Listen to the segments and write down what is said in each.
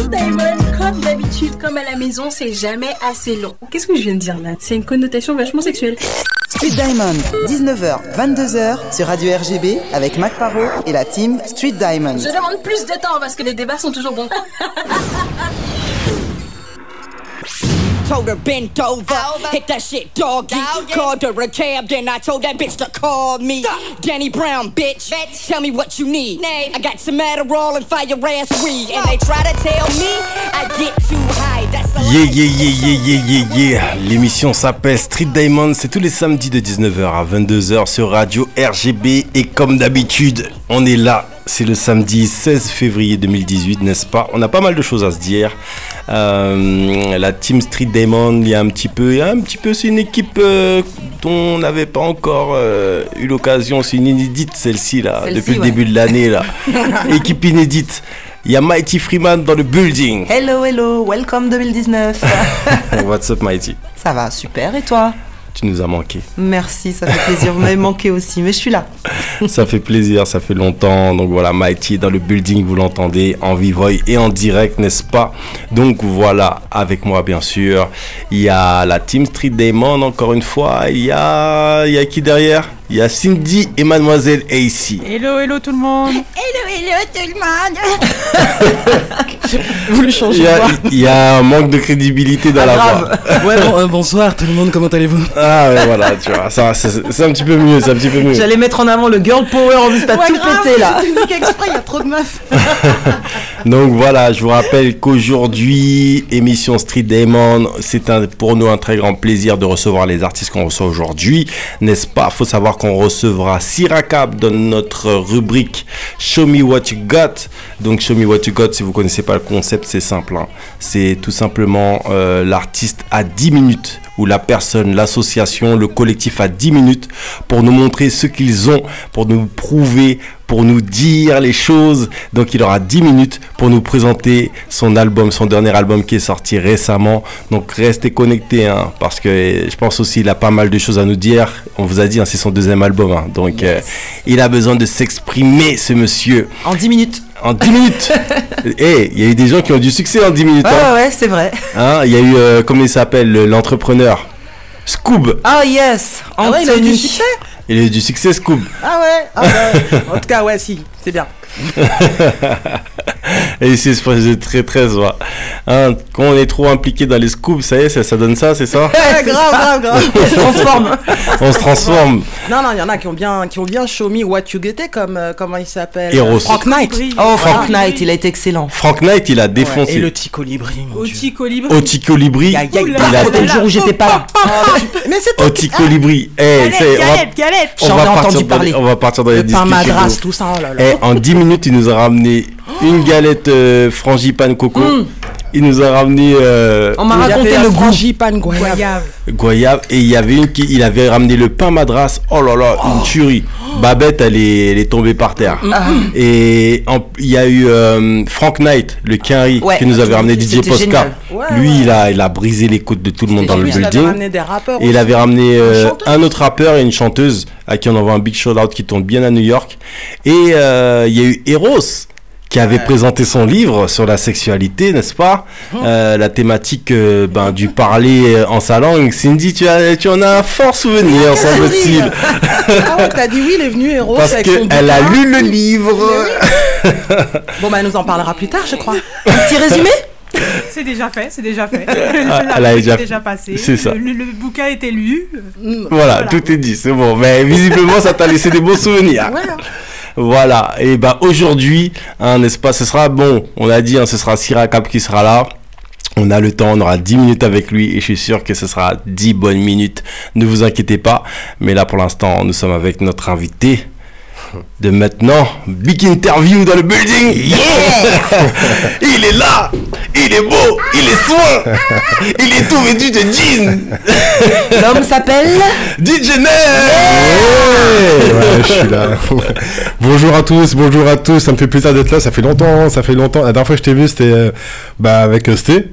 Street Diamond, comme d'habitude, comme à la maison, c'est jamais assez long. Qu'est-ce que je viens de dire là? C'est une connotation vachement sexuelle. Street Diamond, 19h, 22h sur Radio RGB avec Mac Parot et la team Street Diamond. Je demande plus de temps parce que les débats sont toujours bons. Told her bent over, hit that shit doggy. Called her a cab, then I told that bitch to call me. Danny Brown, bitch. Tell me what you need. I got some Adderall and fire ass weed. And they try to tell me I get too high. That's a Yeah. L'émission s'appelle Street Diamond. C'est tous les samedis de 19h à 22h sur Radio RGB. Et comme d'habitude, on est là. C'est le samedi 16 février 2018, n'est-ce pas? On a pas mal de choses à se dire. La team Street Diamond, il y a un petit peu, c'est une équipe dont on n'avait pas encore eu l'occasion. C'est une inédite celle-ci là, depuis le début de l'année là. Équipe inédite. Il y a Mighty Freeman dans le building. Hello, welcome 2019. What's up Mighty? Ça va, super, et toi? Tu nous as manqué. Merci, ça fait plaisir. Vous m'avez manqué aussi, mais je suis là. Ça fait plaisir, ça fait longtemps. Donc voilà, Mighty est dans le building, vous l'entendez en vivo et en direct, n'est-ce pas? Donc voilà, avec moi bien sûr, il y a la team Street Diamond, encore une fois. Il y a qui derrière? Il y a Cindy et Mademoiselle AC. Hello tout le monde. hello tout le monde. Vous le changez. Il y a un manque de crédibilité dans la voix. Ouais, bonsoir tout le monde, comment allez-vous? Ah ouais, voilà, tu vois, ça, c'est un petit peu mieux, J'allais mettre en avant le girl power, en plus t'as tout pété là. C'est exprès, il y a trop de meufs. Donc voilà, je vous rappelle qu'aujourd'hui, émission Street Diamond, pour nous un très grand plaisir de recevoir les artistes qu'on reçoit aujourd'hui, n'est-ce pas? Faut savoir qu'on recevra Sirakab dans notre rubrique Show Me What You Got. Donc Show Me What You Got, si vous connaissez pas le concept, c'est simple, hein. C'est tout simplement l'artiste à 10 minutes, ou la personne, l'association, le collectif à 10 minutes pour nous montrer ce qu'ils ont, pour nous prouver, pour nous dire les choses. Donc il aura 10 minutes pour nous présenter son album, son dernier album qui est sorti récemment. Donc restez connectés, hein, parce que je pense aussi il a pas mal de choses à nous dire. On vous a dit, hein, c'est son deuxième album, hein, donc il a besoin de s'exprimer, ce monsieur. En 10 minutes. En 10 minutes. Il y a eu des gens qui ont du succès en 10 minutes. Ouais, c'est vrai. Hein, il y a eu, comment il s'appelle, l'entrepreneur Scoob. Ah yes, Anthony. Il a eu du succès. Il a eu du succès, Scoob. Ah ouais. En tout cas, ouais, si, c'est bien. Et ici, c'est très très ça. Hein, quand on est trop impliqué dans les scoops, ça y est, ça donne ça, c'est ça? Grave. On se transforme. Non, il y en a qui ont bien show me what you get, comme comment il s'appelle? Eros. Frank Knight. Oh, Frank Knight, il a été excellent. Frank Knight, il a défoncé. Ouais, et le petit colibri. Petit colibri. Oti Colibri. C'était le jour où j'étais pas là. Mais c'est Oti Colibri. Galette. J'en ai entendu parler. On va partir dans les discussions. Le pain madras, tout ça. Oh là là. En 10 minutes, il nous a ramené une galette frangipane coco. Il nous a ramené. On m'a raconté le goût. Frangipane Goyave. Et il y avait il avait ramené le pain madras. Oh là là, une tuerie. Babette, elle est tombée par terre. Et il y a eu Frank Knight, le Quinry, qui nous avait ramené DJ Posca. Lui, il a brisé les côtes de tout le monde dans le building. Il avait ramené des rappeurs. Et il avait ramené un autre rappeur et une chanteuse à qui on envoie un big shout out qui tourne bien à New York. Et il y a eu Eros, qui avait présenté son livre sur la sexualité, n'est-ce pas? La thématique du parler en sa langue. Cindy, tu en as un fort souvenir, semble-t-il. Ah ouais, t'as dit oui, il est venu Eros parce avec son qu'elle a lu le livre. Bon, elle nous en parlera plus tard, je crois. Un petit résumé? C'est déjà fait. Elle a déjà passé. C'est ça. Le bouquin a été lu. Voilà, tout est dit, c'est bon. Mais visiblement, ça t'a laissé des bons souvenirs. Ouais. Voilà, et aujourd'hui, n'est-ce pas, ce sera bon, on l'a dit, ce sera Sirakab qui sera là. On a le temps, on aura 10 minutes avec lui et je suis sûr que ce sera 10 bonnes minutes. Ne vous inquiétez pas, mais là pour l'instant, nous sommes avec notre invité de maintenant. Big interview dans le building. Yeah. Il est là, il est beau, il est soin, il est tout vêtu de jean. L'homme s'appelle DJ Nel. Ouais, je suis là. Bonjour à tous, ça me fait plaisir d'être là, ça fait longtemps. La dernière fois que je t'ai vu, c'était avec Sté.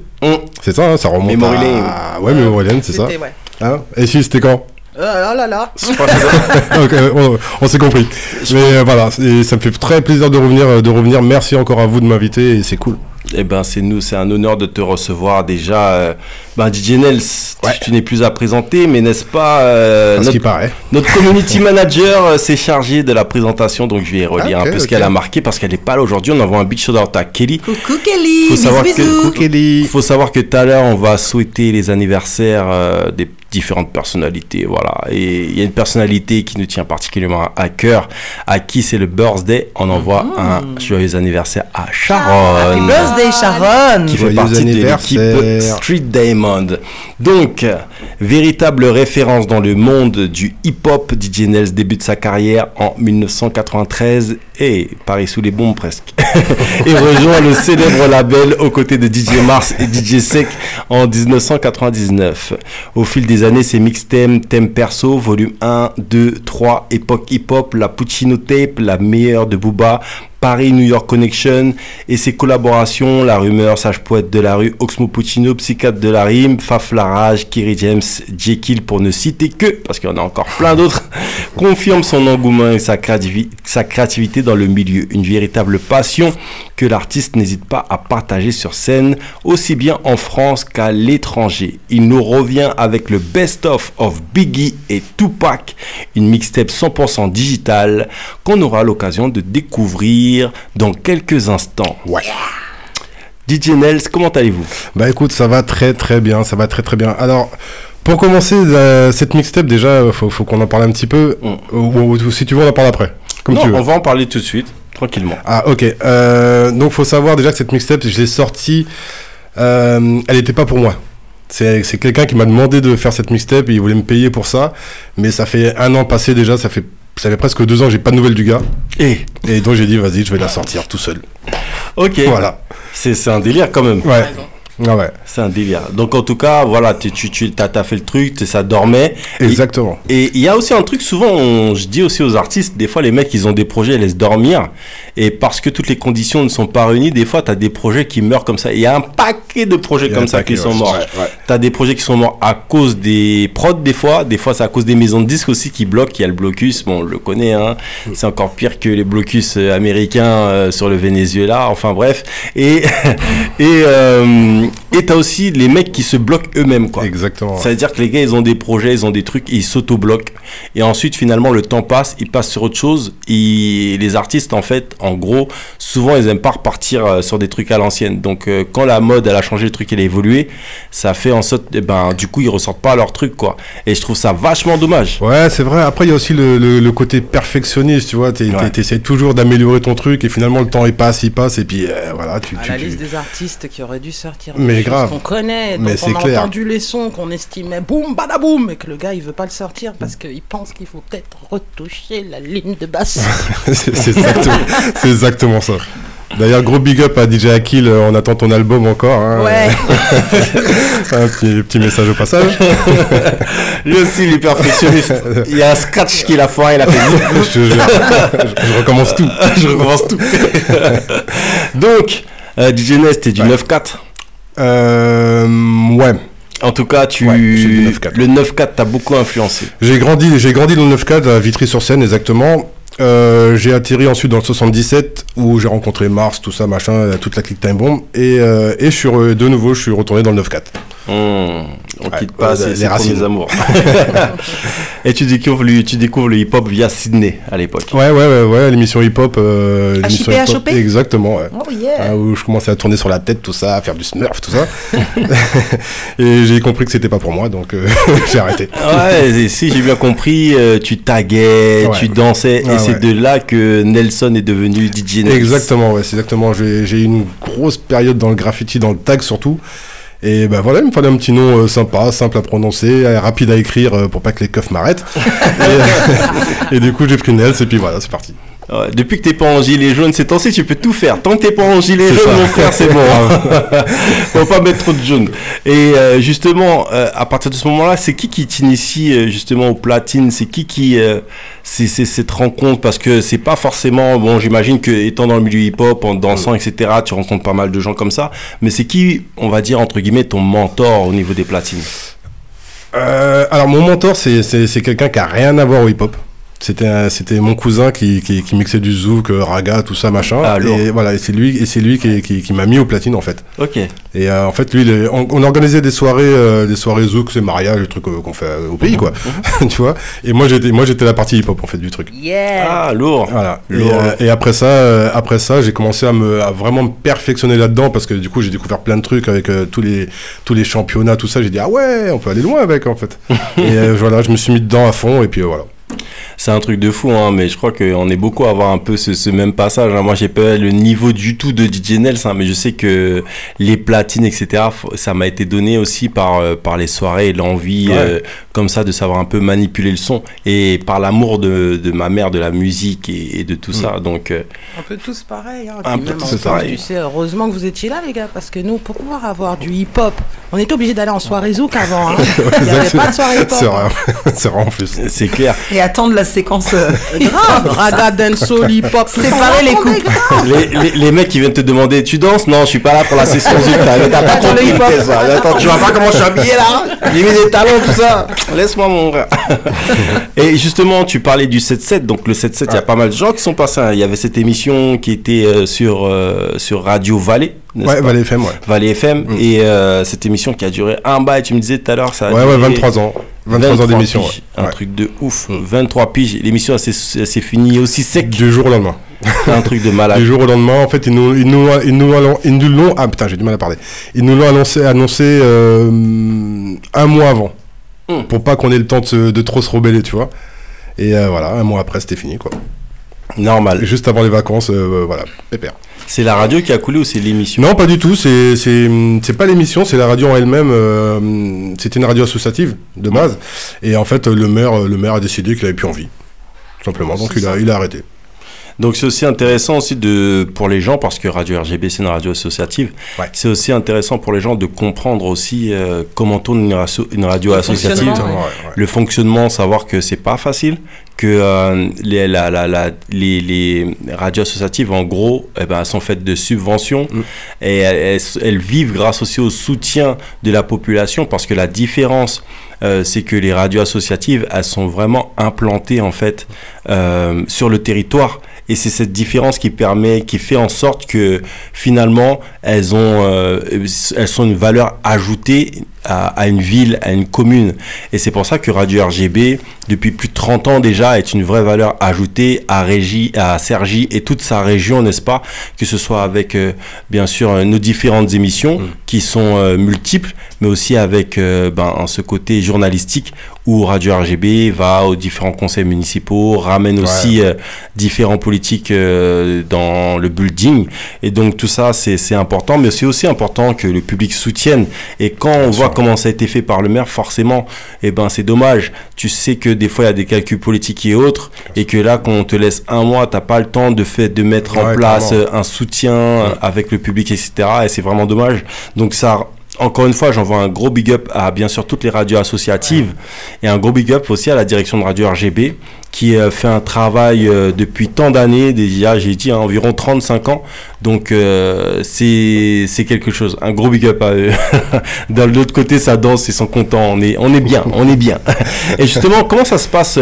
C'est ça, hein, ça remonte Memory Lane. Ouais, Memory Lane, c'est ça. Ouais. Hein, et si, c'était quand? Oh là là. Okay, on s'est compris. Mais voilà, ça me fait très plaisir de revenir. Merci encore à vous de m'inviter et c'est cool. Eh ben, c'est un honneur de te recevoir déjà. DJ Nels, tu n'es plus à présenter, mais n'est-ce pas notre community manager s'est chargé de la présentation, donc je vais relire un peu ce qu'elle a marqué parce qu'elle n'est pas là aujourd'hui. On envoie un big shout-out à Kelly. Coucou Kelly, Il faut savoir que tout à l'heure, on va souhaiter les anniversaires des différentes personnalités, voilà. Et il y a une personnalité qui nous tient particulièrement à cœur, à qui c'est le birthday. On envoie un joyeux anniversaire à Sharon. Happy birthday Sharon. Qui fait partie de l'équipe Street Diamond. Donc, véritable référence dans le monde du hip-hop, DJ Nels débute sa carrière en 1993 et Paris sous les bombes presque. Et rejoint le célèbre label aux côtés de DJ Mars et DJ Sek en 1999. Au fil des années, ses mixtapes, thème perso, volume 1, 2, 3, époque hip-hop, la Puccino Tape, la meilleure de Booba, Paris-New York Connection et ses collaborations, La Rumeur, Sage Poète de la Rue, Oxmo Puccino, Psychiatre de la Rime, Faf Larage, Kerry James, Jekyll pour ne citer que, parce qu'il y en a encore plein d'autres, confirme son engouement et sa créativité dans le milieu. Une véritable passion que l'artiste n'hésite pas à partager sur scène, aussi bien en France qu'à l'étranger. Il nous revient avec le best-of Biggie et Tupac, une mixtape 100% digitale qu'on aura l'occasion de découvrir dans quelques instants. Ouais. DJ Nels, comment allez-vous? Bah écoute, ça va très très bien, ça va très très bien. Alors, pour commencer cette mixtape, déjà, faut qu'on en parle un petit peu. Ou si tu veux, on en parle après. Comme tu veux. On va en parler tout de suite, tranquillement. Ah, ok. Donc, faut savoir déjà que cette mixtape, je l'ai sortie. Elle n'était pas pour moi. C'est quelqu'un qui m'a demandé de faire cette mixtape et il voulait me payer pour ça. Mais ça fait 1 an passé déjà, ça fait presque 2 ans que j'ai pas de nouvelles du gars. Et donc j'ai dit, vas-y, je vais la sortir tout seul. Ok. Voilà. C'est un délire quand même. Ouais. Ah ouais. C'est un délire. Donc en tout cas, voilà, t'as fait le truc, ça dormait. Exactement. Et il y a aussi un truc, souvent, je dis aussi aux artistes, des fois les mecs, ils ont des projets, ils laissent dormir. Et parce que toutes les conditions ne sont pas réunies, des fois, t'as des projets qui meurent comme ça. Il y a un paquet de projets comme ça qui sont morts. Ouais. T'as des projets qui sont morts à cause des prods, des fois c'est à cause des maisons de disques aussi qui bloquent. Il y a le blocus, bon, on le connaît, hein. C'est encore pire que les blocus américains sur le Venezuela, enfin bref. Et t'as aussi les mecs qui se bloquent eux-mêmes, quoi. Exactement. Ça veut dire que les gars, ils ont des projets, ils ont des trucs, ils s'auto-bloquent. Et ensuite, finalement, le temps passe, ils passent sur autre chose. Et les artistes, en fait, en gros, souvent, ils aiment pas repartir sur des trucs à l'ancienne. Donc, quand la mode, elle a changé, le truc, elle a évolué, ça fait en sorte, du coup, ils ressortent pas leur truc, quoi. Et je trouve ça vachement dommage. Ouais, c'est vrai. Après, il y a aussi le côté perfectionniste, tu vois. T'essaies toujours d'améliorer ton truc et finalement, le temps, il passe. Et puis, voilà. La liste des artistes qui auraient dû sortir. Mais grave. Qu'on connaît, mais donc on a entendu les sons qu'on estimait boum badaboum, et que le gars il veut pas le sortir parce qu'il pense qu'il faut peut-être retoucher la ligne de basse. c'est exactement ça. D'ailleurs, gros big up à DJ Akil, on attend ton album encore. Hein. Ouais. Un petit message au passage. Lui aussi, il est perfectionniste. Il y a un scratch qu'il a foiré, il a fait. Je recommence tout. Donc, DJ Nels, t'es du 9-4. Ouais. En tout cas, le 9-4 t'a beaucoup influencé. J'ai grandi dans le 9-4 à Vitry-sur-Seine, exactement. J'ai atterri ensuite dans le 77 où j'ai rencontré Mars, tout ça, machin, toute la clique Time Bomb. Et de nouveau, je suis retourné dans le 9-4. On quitte pas ses premiers amours. Et tu découvres le hip-hop via Sydney à l'époque. Ouais, l'émission hip-hop. HOP. Exactement, ouais. Oh yeah. Où je commençais à tourner sur la tête, tout ça, à faire du smurf, tout ça. Et j'ai compris que c'était pas pour moi, donc j'ai arrêté. Ouais, si j'ai bien compris, tu taguais, tu dansais, et c'est de là que Nelson est devenu DJ Nels. Exactement, ouais, c'est exactement. J'ai eu une grosse période dans le graffiti, dans le tag surtout. Et ben voilà, il me fallait un petit nom sympa, simple à prononcer, rapide à écrire pour pas que les keufs m'arrêtent. Et du coup, j'ai pris Nels et puis voilà, c'est parti. Ouais, depuis que t'es pas en gilet jaune, ces temps-ci, tu peux tout faire. Tant que t'es pas en gilet jaune, mon frère, c'est bon. Faut pas mettre trop de jaune. Et justement, à partir de ce moment-là, c'est qui t'initie justement au platine? C'est qui c'est cette rencontre? Parce que c'est pas forcément, bon, j'imagine que étant dans le milieu hip-hop, en dansant, etc., tu rencontres pas mal de gens comme ça. Mais c'est qui, on va dire, entre guillemets, ton mentor au niveau des platines? Alors, mon mentor, c'est quelqu'un qui a rien à voir au hip-hop. C'était mon cousin qui mixait du zouk, raga, tout ça, machin. Ah, lourd. Et voilà, et c'est lui qui m'a mis au platine, en fait. Ok. Et en fait, lui, on organisait des soirées zouk, c'est mariage, le truc qu'on fait au pays, quoi. Tu vois. Et moi, j'étais la partie hip-hop, en fait, du truc. Ah, lourd. Voilà. Lourd. Et après ça, j'ai commencé à vraiment me perfectionner là-dedans, parce que du coup, j'ai découvert plein de trucs avec tous les championnats, tout ça. J'ai dit, ah ouais, on peut aller loin avec, en fait. Et voilà, je me suis mis dedans à fond, et puis voilà. C'est un truc de fou, hein, mais je crois qu'on est beaucoup à avoir un peu ce même passage. Hein. Moi, j'ai pas le niveau du tout de DJ Nels, hein, mais je sais que les platines, etc., ça m'a été donné aussi par les soirées et l'envie comme ça de savoir un peu manipuler le son et par l'amour de ma mère, de la musique et de tout ça. Donc, un peu tous pareil. Hein. Un peu tous pareil. Tu sais, heureusement que vous étiez là, les gars, parce que nous, pour pouvoir avoir du hip-hop, on était obligé d'aller en soirée zouk avant. Hein. Il n'y avait pas de soirée hip-hop. C'est vrai en plus. C'est clair. Et attendre la séquence. Grave, raga, dancehall, hip-hop, Séparer les couples. Les mecs qui viennent te demander, tu danses? Non, je suis pas là pour la session zouk. T'as pas compris ça. Attends, tu vois pas comment je suis habillé là? J'ai mis des talons, tout ça. Laisse-moi mon frère. Et justement, tu parlais du 7-7. Donc le 7-7, il y a pas mal de gens qui sont passés. Il y avait cette émission qui était sur Radio Valais. Ouais, Valais FM, ouais. Valais FM. Et cette émission qui a duré un bail, tu me disais tout à l'heure, ça a duré 23 ans. 23 ans d'émission, piges, un truc de ouf. 23 piges. L'émission, elle s'est finie aussi sec. Du jour au lendemain. Un truc de malade. Du jour au lendemain, en fait, ils nous l'ont. Ah putain, j'ai du mal à parler. Ils nous l'ont annoncé un mois avant. Pour pas qu'on ait le temps de trop se rebeller, tu vois. Et voilà, un mois après, c'était fini, quoi. Normal. Et juste avant les vacances, voilà, pépère. C'est la radio qui a coulé ou c'est l'émission? Non, pas du tout. C'est pas l'émission, c'est la radio en elle-même. C'était une radio associative de base. Et en fait, le maire a décidé qu'il avait plus envie, tout simplement. Donc il a arrêté. Donc c'est aussi intéressant aussi pour les gens, parce que Radio RGB c'est une radio associative, c'est aussi intéressant pour les gens de comprendre aussi comment tourne une radio associative, le fonctionnement, savoir que c'est pas facile, que les radios associatives en gros elles sont faites de subventions et elles vivent grâce aussi au soutien de la population, parce que la différence c'est que les radios associatives elles sont vraiment implantées en fait sur le territoire. Et c'est cette différence qui fait en sorte que finalement elles sont une valeur ajoutée à une ville, à une commune. Et c'est pour ça que Radio RGB, depuis plus de 30 ans déjà, est une vraie valeur ajoutée à Cergy et toute sa région, n'est-ce pas? Que ce soit avec, bien sûr, nos différentes émissions qui sont multiples, mais aussi avec ce côté journalistique où Radio RGB va aux différents conseils municipaux, ramène aussi différents politiques dans le building. Et donc tout ça, c'est important, mais c'est aussi important que le public soutienne. Et quand on voit comment ça a été fait par le maire, forcément, c'est dommage. Tu sais que des fois, il y a des calculs politiques et autres, et que là, quand on te laisse un mois, t'as pas le temps de mettre en place un soutien avec le public, etc. Et c'est vraiment dommage. Donc ça... Encore une fois, j'envoie un gros big up à bien sûr toutes les radios associatives et un gros big up aussi à la direction de Radio RGB qui fait un travail depuis tant d'années, déjà j'ai dit environ 35 ans, donc c'est quelque chose, un gros big up à eux. De l'autre côté ça danse, ils sont contents, on est bien, on est bien. Et justement, comment ça se passe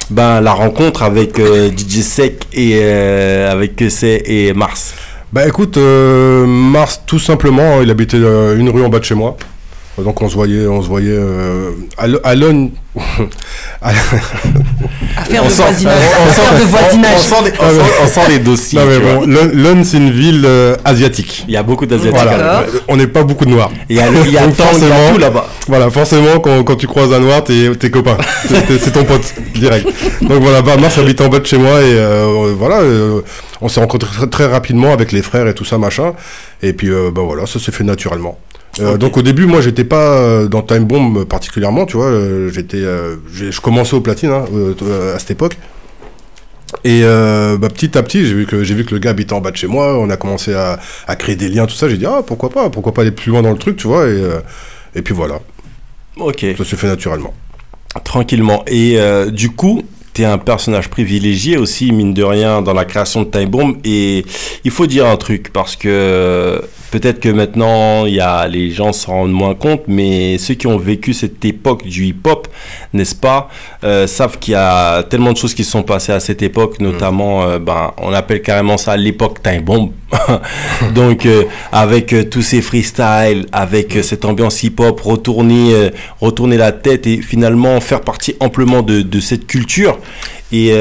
la rencontre avec DJ Sec et avec C et Mars? Bah écoute, Mars, tout simplement, il habitait une rue en bas de chez moi. Donc on se voyait à l'ON. Affaire de voisinage. On sent les dossiers. Non mais bon, l'ON c'est une ville asiatique. Il y a beaucoup d'asiatiques. Voilà. On n'est pas beaucoup de noirs. Il y a tout là-bas. Voilà, forcément quand tu croises un noir, t'es copain. C'est ton pote direct. Donc voilà, Mars habite en bas de chez moi et on s'est rencontrés très rapidement avec les frères et tout ça machin. Et puis voilà, ça s'est fait naturellement. Donc au début, moi, j'étais pas dans Time Bomb particulièrement, tu vois. Je commençais au platine à cette époque. Et petit à petit, j'ai vu que le gars habitait en bas de chez moi. On a commencé à créer des liens, tout ça. J'ai dit pourquoi pas aller plus loin dans le truc, tu vois. Et puis voilà. Ok. Ça s'est fait naturellement. Tranquillement. Et du coup, t'es un personnage privilégié aussi, mine de rien, dans la création de Time Bomb. Et il faut dire un truc, parce que peut-être que maintenant, les gens s'en rendent moins compte, mais ceux qui ont vécu cette époque du hip-hop, n'est-ce pas, savent qu'il y a tellement de choses qui se sont passées à cette époque, notamment, on appelle carrément ça l'époque Time Bomb. Donc, avec tous ces freestyles, avec cette ambiance hip-hop, retourner la tête et finalement faire partie amplement de cette culture. Et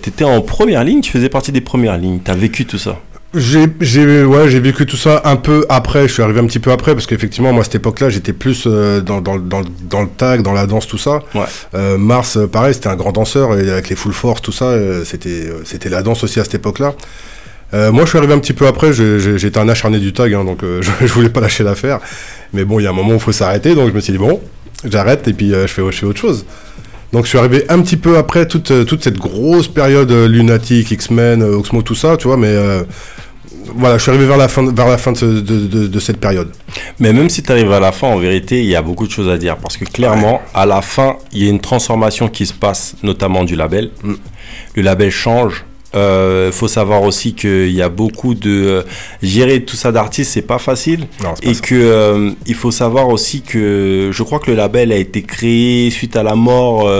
tu étais en première ligne, tu faisais partie des premières lignes, tu as vécu tout ça. J'ai vécu tout ça un peu après, je suis arrivé un petit peu après, parce qu'effectivement, moi, à cette époque-là, j'étais plus dans le tag, dans la danse, tout ça. Ouais. Mars, pareil, c'était un grand danseur, et avec les Full Force, tout ça, c'était la danse aussi à cette époque-là. Moi, je suis arrivé un petit peu après, j'étais un acharné du tag, hein, donc je voulais pas lâcher l'affaire. Mais bon, il y a un moment où il faut s'arrêter, donc je me suis dit, bon, j'arrête, et puis je fais autre chose. Donc je suis arrivé un petit peu après toute cette grosse période Lunatic, X-Men, Oxmo, tout ça, tu vois, mais voilà, je suis arrivé vers la fin de cette période. Mais même si tu arrives à la fin, en vérité, il y a beaucoup de choses à dire, parce que clairement, à la fin, il y a une transformation qui se passe, notamment du label. Le label change. Faut savoir aussi qu'il y a beaucoup de gérer tout ça d'artistes, c'est pas facile. Non, c'est pas et ça. Que il faut savoir aussi que je crois que le label a été créé suite à la mort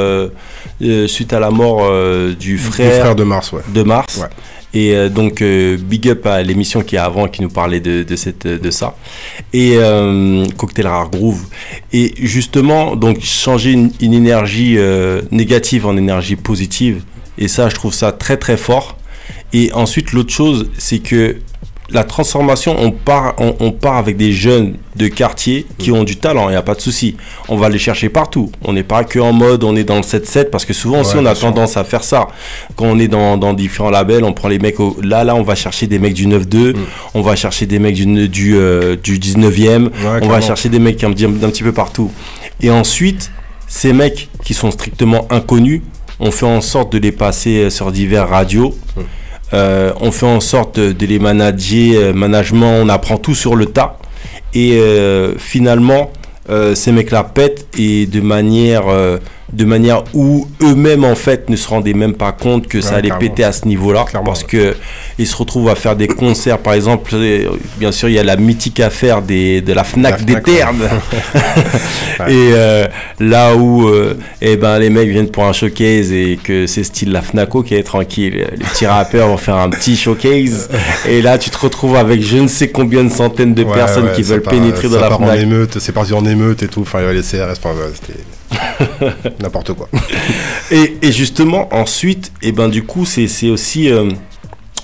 du frère de Mars, ouais. De Mars. Ouais. Et donc big up à l'émission qui est avant, qui nous parlait de ça. Et Cocktail Rare Groove. Et justement, donc changer une énergie négative en énergie positive. Et ça, je trouve ça très très fort. Et ensuite, l'autre chose, c'est que la transformation, on part avec des jeunes de quartier qui ont du talent, il n'y a pas de souci. On va les chercher partout. On n'est pas que en mode, on est dans le 7-7, parce que souvent aussi, on a tendance à faire ça. Quand on est dans différents labels, on prend les mecs, là, on va chercher des mecs du 9-2, on va chercher des mecs du 19e, on va chercher des mecs d'un petit peu partout. Et ensuite, ces mecs qui sont strictement inconnus, on fait en sorte de les passer sur divers radios. On fait en sorte de les management, on apprend tout sur le tas. Et finalement, ces mecs-là pètent et de manière où eux-mêmes en fait ne se rendaient même pas compte que ça allait péter à ce niveau-là, parce que ils se retrouvent à faire des concerts, par exemple, bien sûr il y a la mythique affaire de la Fnac des Ternes, et là où les mecs viennent pour un showcase et que c'est style la Fnaco qui est tranquille, les petits rappeurs vont faire un petit showcase et là tu te retrouves avec je ne sais combien de centaines de personnes qui veulent pénétrer dans la Fnac. C'est parti en émeute et tout, enfin il y avait les CRS, c'était n'importe quoi. Et justement ensuite du coup c'est aussi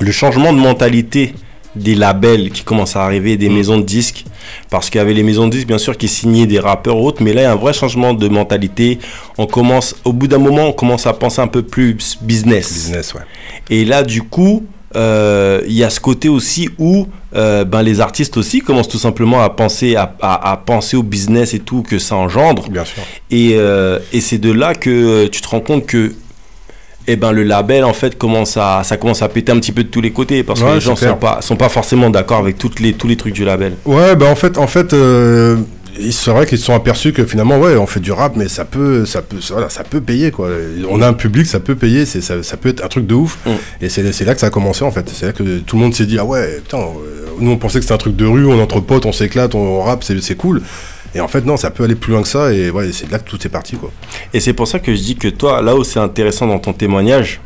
le changement de mentalité des labels qui commencent à arriver, des maisons de disques, parce qu'il y avait les maisons de disques bien sûr qui signaient des rappeurs ou autres, mais là il y a un vrai changement de mentalité. Au bout d'un moment on commence à penser un peu plus business, ouais. Et là du coup il y a ce côté aussi où les artistes aussi commencent tout simplement à penser au business et tout que ça engendre. Bien sûr. Et c'est de là que tu te rends compte que le label en fait ça commence à péter un petit peu de tous les côtés, parce que les gens sont pas forcément d'accord avec tous les trucs du label. Ouais, en fait c'est vrai qu'ils se sont aperçus que finalement on fait du rap, mais ça peut payer quoi. On a un public, ça peut payer, ça peut être un truc de ouf. Et c'est là que ça a commencé en fait. C'est là que tout le monde s'est dit nous on pensait que c'était un truc de rue, on entre potes, on s'éclate, on rappe, c'est cool. Et en fait non, ça peut aller plus loin que ça, et c'est de là que tout est parti quoi. Et c'est pour ça que je dis que toi, là où c'est intéressant dans ton témoignage,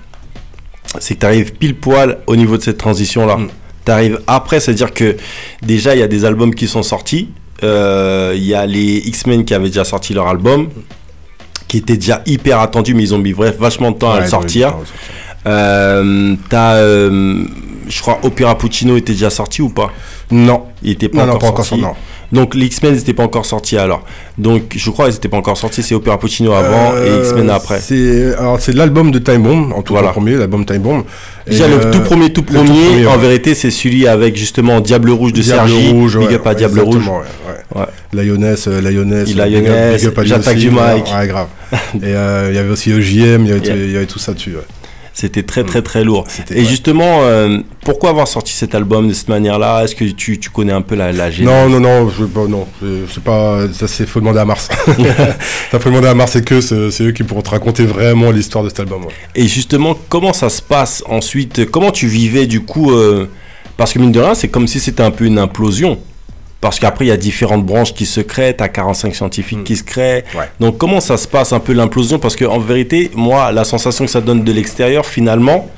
c'est que tu arrives pile poil au niveau de cette transition là. Tu arrives après, c'est-à-dire que déjà il y a des albums qui sont sortis. Il y a les X-Men qui avaient déjà sorti leur album, qui était déjà hyper attendu, mais ils ont mis vachement de temps à le sortir. Je crois Opera Puccino était déjà sorti ou pas? Non, il était pas encore sorti. Donc les X-Men n'étaient pas encore sortis alors. Donc je crois qu'ils n'étaient pas encore sortis, c'est Opera Puccino avant et X-Men après. C'est l'album de Time Bomb, en tout cas premier, l'album Time Bomb. Déjà le tout premier en vérité c'est celui avec justement Diable Rouge de Sergi, big up à Diable Rouge. Lioness, j'attaque du mic. Ouais, grave. Et il y avait aussi EJM, il y avait tout ça dessus. C'était très lourd. Et justement, pourquoi avoir sorti cet album de cette manière-là? Est-ce que tu connais un peu la genèse? Non, c'est pas, ça c'est faut demander à Mars. Ça faut demander à Mars, c'est eux qui pourront te raconter vraiment l'histoire de cet album. Ouais. Et justement, comment ça se passe ensuite? Comment tu vivais du coup parce que mine de rien, c'est comme si c'était un peu une implosion. Parce qu'après, il y a différentes branches qui se créent, t'as 45 scientifiques qui se créent. Ouais. Donc, comment ça se passe un peu l'implosion? Parce qu'en vérité, moi, la sensation que ça donne de l'extérieur, finalement,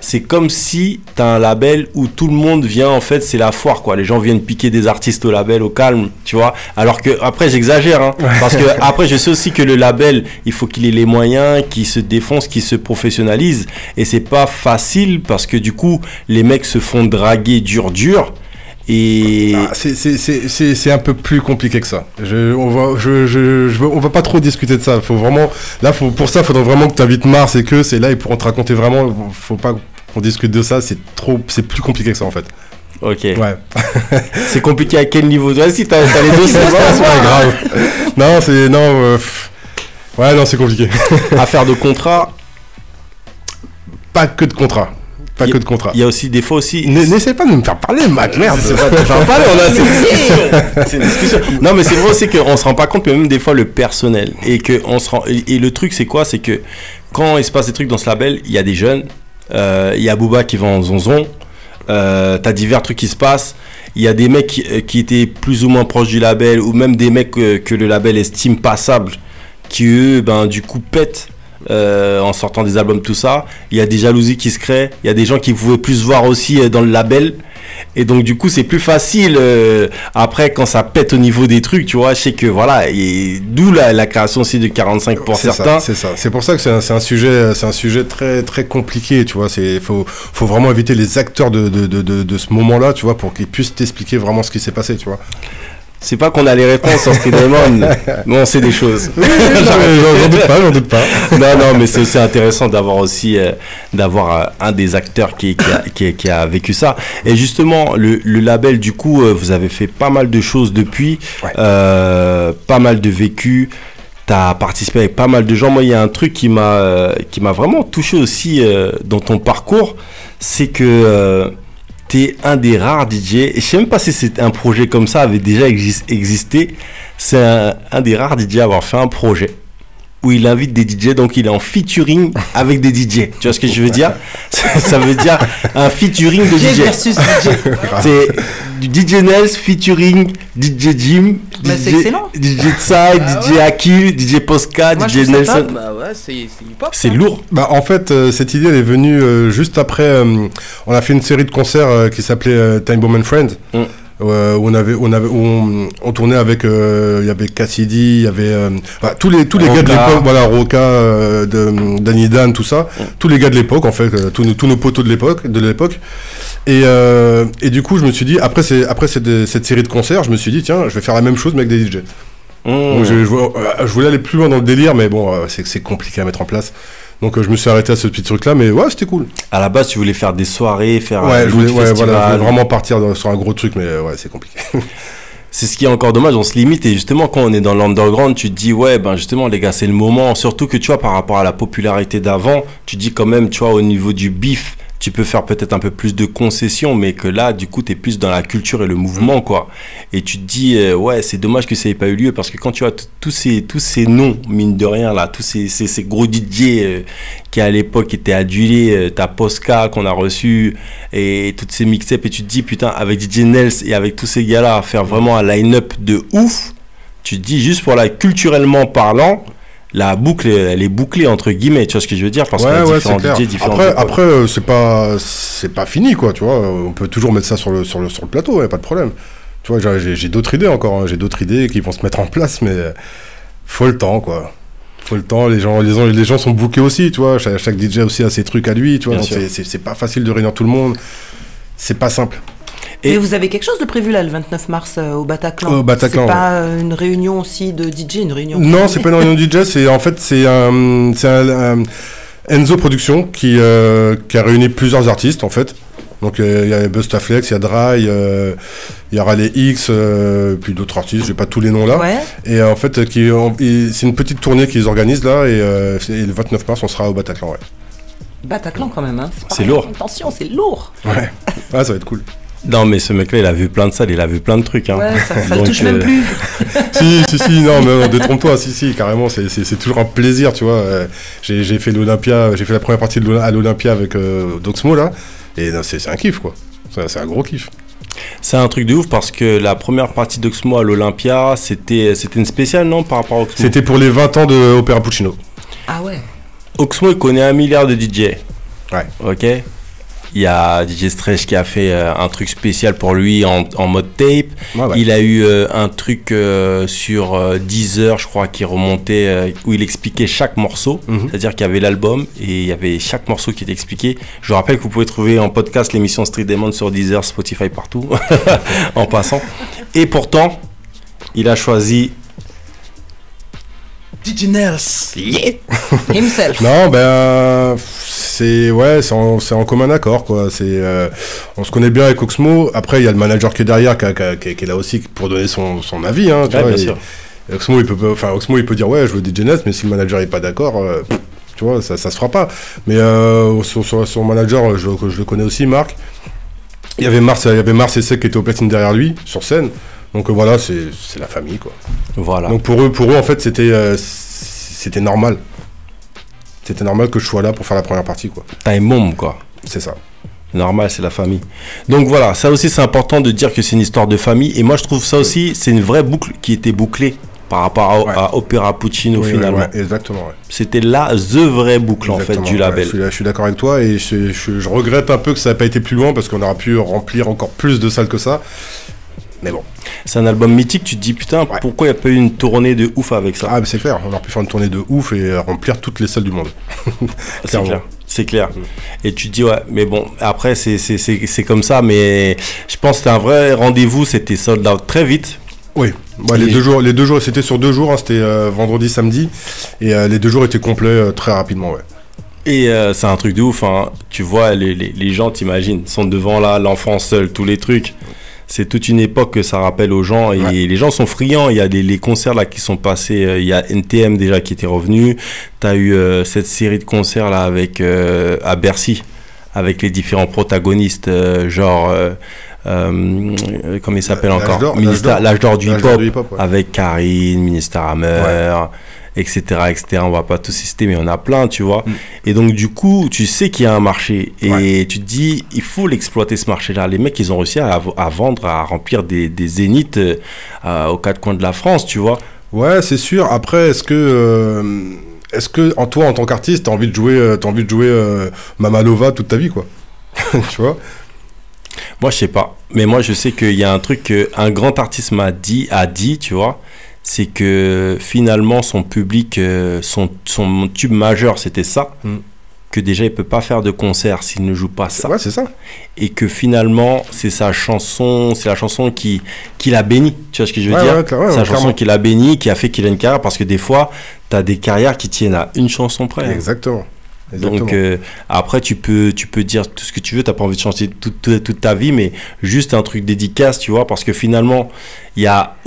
c'est comme si t'as un label où tout le monde vient, en fait, c'est la foire, quoi. Les gens viennent piquer des artistes au label, au calme, tu vois. Alors que, après, j'exagère, hein. Parce que, après, je sais aussi que le label, il faut qu'il ait les moyens, qu'il se défonce, qu'il se professionnalise. Et c'est pas facile parce que, du coup, les mecs se font draguer dur. Et c'est un peu plus compliqué que ça. On va pas trop discuter de ça. Faut vraiment, là, pour ça, faudrait vraiment que tu invites Mars et que c'est là, ils pourront te raconter vraiment. Faut pas qu'on discute de ça. C'est plus compliqué que ça en fait. Ok. Ouais. C'est compliqué à quel niveau? Si t'as les deux, c'est pas grave. Ouais, non, c'est compliqué. Affaire de contrat. Pas que de contrat. Pas que de contrat. Il y a aussi des fois aussi. N'essaie pas de me faire parler, Mac, merde. C'est pas de faire parler, c'est une discussion. Non, mais c'est vrai aussi qu'on se rend pas compte, mais même des fois le personnel. Et le truc, c'est quoi? C'est que quand il se passe des trucs dans ce label, il y a des jeunes, il y a Booba qui va en zonzon, t'as divers trucs qui se passent. Il y a des mecs qui étaient plus ou moins proches du label, ou même des mecs que le label estime passables, qui eux, du coup, pètent. En sortant des albums, tout ça, il y a des jalousies qui se créent, il y a des gens qui pouvaient plus voir aussi dans le label, et donc du coup c'est plus facile après quand ça pète au niveau des trucs, tu vois. Je sais que voilà, et d'où la création aussi de 45 pour certains. C'est ça, c'est pour ça que c'est un sujet très très compliqué, tu vois. Faut vraiment éviter les acteurs de ce moment-là, tu vois, pour qu'ils puissent t'expliquer vraiment ce qui s'est passé, tu vois. C'est pas qu'on a les réponses en Street Diamond, mais on sait des choses. J'en doute pas. Non, mais c'est aussi intéressant d'avoir aussi un des acteurs qui a vécu ça. Et justement, le label, du coup, vous avez fait pas mal de choses depuis, pas mal de vécu. T'as participé avec pas mal de gens. Moi, il y a un truc qui m'a vraiment touché aussi dans ton parcours, c'est que t'es un des rares DJ, et je sais même pas si c'est un projet comme ça avait déjà existé, c'est un des rares DJ à avoir fait un projet où il invite des DJ, donc il est en featuring avec des DJ. Tu vois ce que je veux dire? Ça veut dire un featuring de DJ. Versus DJ. C'est du DJ Nels featuring DJ Jim, c'est excellent. DJ Tsai, DJ Akil, DJ Posca, DJ Nelson. Bah ouais, c'est hip-hop. C'est lourd. Bah en fait, cette idée elle est venue juste après. On a fait une série de concerts qui s'appelait Time Bomb and Friends. Où on tournait avec il y avait Cassidy, il y avait tous les gars de l'époque, voilà, Roca, Danny Dan, tout ça, tous les gars de l'époque en fait, tous nos potos de l'époque et du coup je me suis dit après cette série de concerts, je me suis dit tiens, je vais faire la même chose mais avec des DJ. Donc, je voulais aller plus loin dans le délire, mais bon c'est compliqué à mettre en place. Donc je me suis arrêté à ce petit truc là, mais ouais, c'était cool. À la base, tu voulais faire des soirées, faire je voulais vraiment partir sur un gros truc, mais ouais, c'est compliqué. C'est ce qui est encore dommage, on se limite, et justement quand on est dans l'underground, tu te dis ouais, justement les gars, c'est le moment, surtout que tu vois par rapport à la popularité d'avant, tu dis quand même, tu vois, au niveau du bif, tu peux faire peut-être un peu plus de concessions, mais que là, du coup, t'es plus dans la culture et le mouvement, quoi. Et tu te dis, ouais, c'est dommage que ça ait pas eu lieu, parce que quand tu vois tous ces noms, mine de rien, là, tous ces gros DJ qui à l'époque étaient adulés, t'as Posca qu'on a reçu, et toutes ces mixtapes, et tu te dis, putain, avec DJ Nels et avec tous ces gars-là, faire vraiment un line-up de ouf, tu te dis, juste pour culturellement parlant, la boucle, elle est bouclée entre guillemets, tu vois ce que je veux dire, parce qu'il y a différents DJ, différents. Après, c'est pas fini, quoi, tu vois. On peut toujours mettre ça sur le plateau, y a pas de problème. Tu vois, j'ai d'autres idées encore, hein. J'ai d'autres idées qui vont se mettre en place, mais faut le temps, quoi. Faut le temps. Les gens sont bookés aussi, tu vois. Chaque DJ aussi a ses trucs à lui, tu vois. C'est pas facile de réunir tout le monde. C'est pas simple. Et vous avez quelque chose de prévu là le 29 mars au Bataclan? Au Bataclan, c'est pas une réunion aussi de DJ, une réunion? Non, c'est pas une réunion de DJ, c'est un Enzo Production qui a réuni plusieurs artistes en fait. Donc il y a Bustaflex, il y a Dry, il y a Raleigh X, puis d'autres artistes, j'ai pas tous les noms là. Ouais. Et en fait, c'est une petite tournée qu'ils organisent là, et le 29 mars on sera au Bataclan. Ouais. Bataclan quand même, hein. C'est lourd. Attention, c'est lourd. Ouais. Ah, ça va être cool. Non, mais ce mec-là, il a vu plein de salles, il a vu plein de trucs. Hein. Ouais, ça le Donc, touche même plus. si, non, mais non, détrompe-toi, si, carrément, c'est toujours un plaisir, tu vois. J'ai fait l'Olympia, j'ai fait la première partie à l'Olympia avec Doxmo, là, et c'est un kiff, quoi. C'est un gros kiff. C'est un truc de ouf parce que la première partie d'Oxmo à l'Olympia, c'était une spéciale, non, par rapport à Oxmo? C'était pour les 20 ans de Opéra Puccino. Ah ouais. Oxmo, il connaît 1 milliard de DJ. Ouais. Ok. Il y a DJ Stretch qui a fait un truc spécial pour lui en mode tape. Ouais. Il a eu un truc sur Deezer, je crois, qui remontait, où il expliquait chaque morceau. C'est-à-dire qu'il y avait l'album et il y avait chaque morceau qui était expliqué. Je vous rappelle que vous pouvez trouver en podcast l'émission Street Demon sur Deezer, Spotify, partout, en passant. Et pourtant, il a choisi... DJ Nels. Yeah. Himself. Non, c'est en commun accord, quoi. On se connaît bien avec Oxmo. Après, il y a le manager qui est derrière, qui est là aussi pour donner son avis, hein, tu vois, bien sûr. Oxmo, il peut dire ouais, je veux DJ Nels, mais si le manager est pas d'accord, tu vois, ça se fera pas. Mais son manager, je le connais aussi, Marc. Il y avait Mars et Sec qui étaient au platine derrière lui, sur scène. Donc voilà, c'est la famille, quoi. Voilà. Donc pour eux en fait, c'était normal. C'était normal que je sois là pour faire la première partie, quoi. Time bomb, quoi. C'est ça. Normal, c'est la famille. Donc voilà, ça aussi c'est important de dire que c'est une histoire de famille. Et moi je trouve ça aussi, c'est une vraie boucle qui était bouclée par rapport à Opéra Puccino, finalement. Ouais, exactement, ouais. C'était là the vraie boucle, exactement, en fait, du label. Je suis d'accord avec toi et je regrette un peu que ça n'ait pas été plus loin parce qu'on aurait pu remplir encore plus de salles que ça. Mais bon. C'est un album mythique, tu te dis putain, pourquoi il n'y a pas eu une tournée de ouf avec ça? Ah, mais c'est clair, on aurait pu faire une tournée de ouf et remplir toutes les salles du monde. C'est clair. Et tu te dis, ouais, mais bon, après, c'est comme ça, mais je pense que c'était un vrai rendez-vous, c'était sold out très vite. Oui, les deux jours, c'était sur 2 jours, hein, c'était vendredi, samedi, et les 2 jours étaient complets très rapidement, ouais. Et c'est un truc de ouf, hein. Tu vois, les gens, t'imagines, sont devant là, l'enfant seul, tous les trucs. C'est toute une époque que ça rappelle aux gens et les gens sont friands. Il y a les concerts là qui sont passés. Il y a NTM déjà qui était revenu. T'as eu cette série de concerts là avec à Bercy avec les différents protagonistes comment il s'appelle encore, l'âge d'or du hip-hop, ouais. Avec Karine, Minister Hammer, etc., on va pas tous citer, mais on a plein, tu vois. Et donc du coup, tu sais qu'il y a un marché et tu te dis, il faut l'exploiter ce marché-là. Les mecs, ils ont réussi à vendre, à remplir des zéniths aux 4 coins de la France, tu vois. Ouais, c'est sûr. Après, est-ce que toi, en tant qu'artiste, t'as envie de jouer Mamalova toute ta vie, quoi? Tu vois? Moi, je sais pas. Mais moi, je sais qu'il y a un truc qu'un grand artiste a dit, tu vois. C'est que finalement, son public, son tube majeur, c'était ça. Que déjà, il peut pas faire de concert s'il ne joue pas ça. Ouais, c'est ça. Et que finalement, c'est la chanson qui l'a béni. Tu vois ce que je veux dire? C'est la chanson qui l'a béni, qui a fait qu'il a une carrière. Parce que des fois, tu as des carrières qui tiennent à une chanson près. Exactement. Donc après tu peux dire tout ce que tu veux, t'as pas envie de changer toute ta vie, mais juste un truc dédicace, tu vois, parce que finalement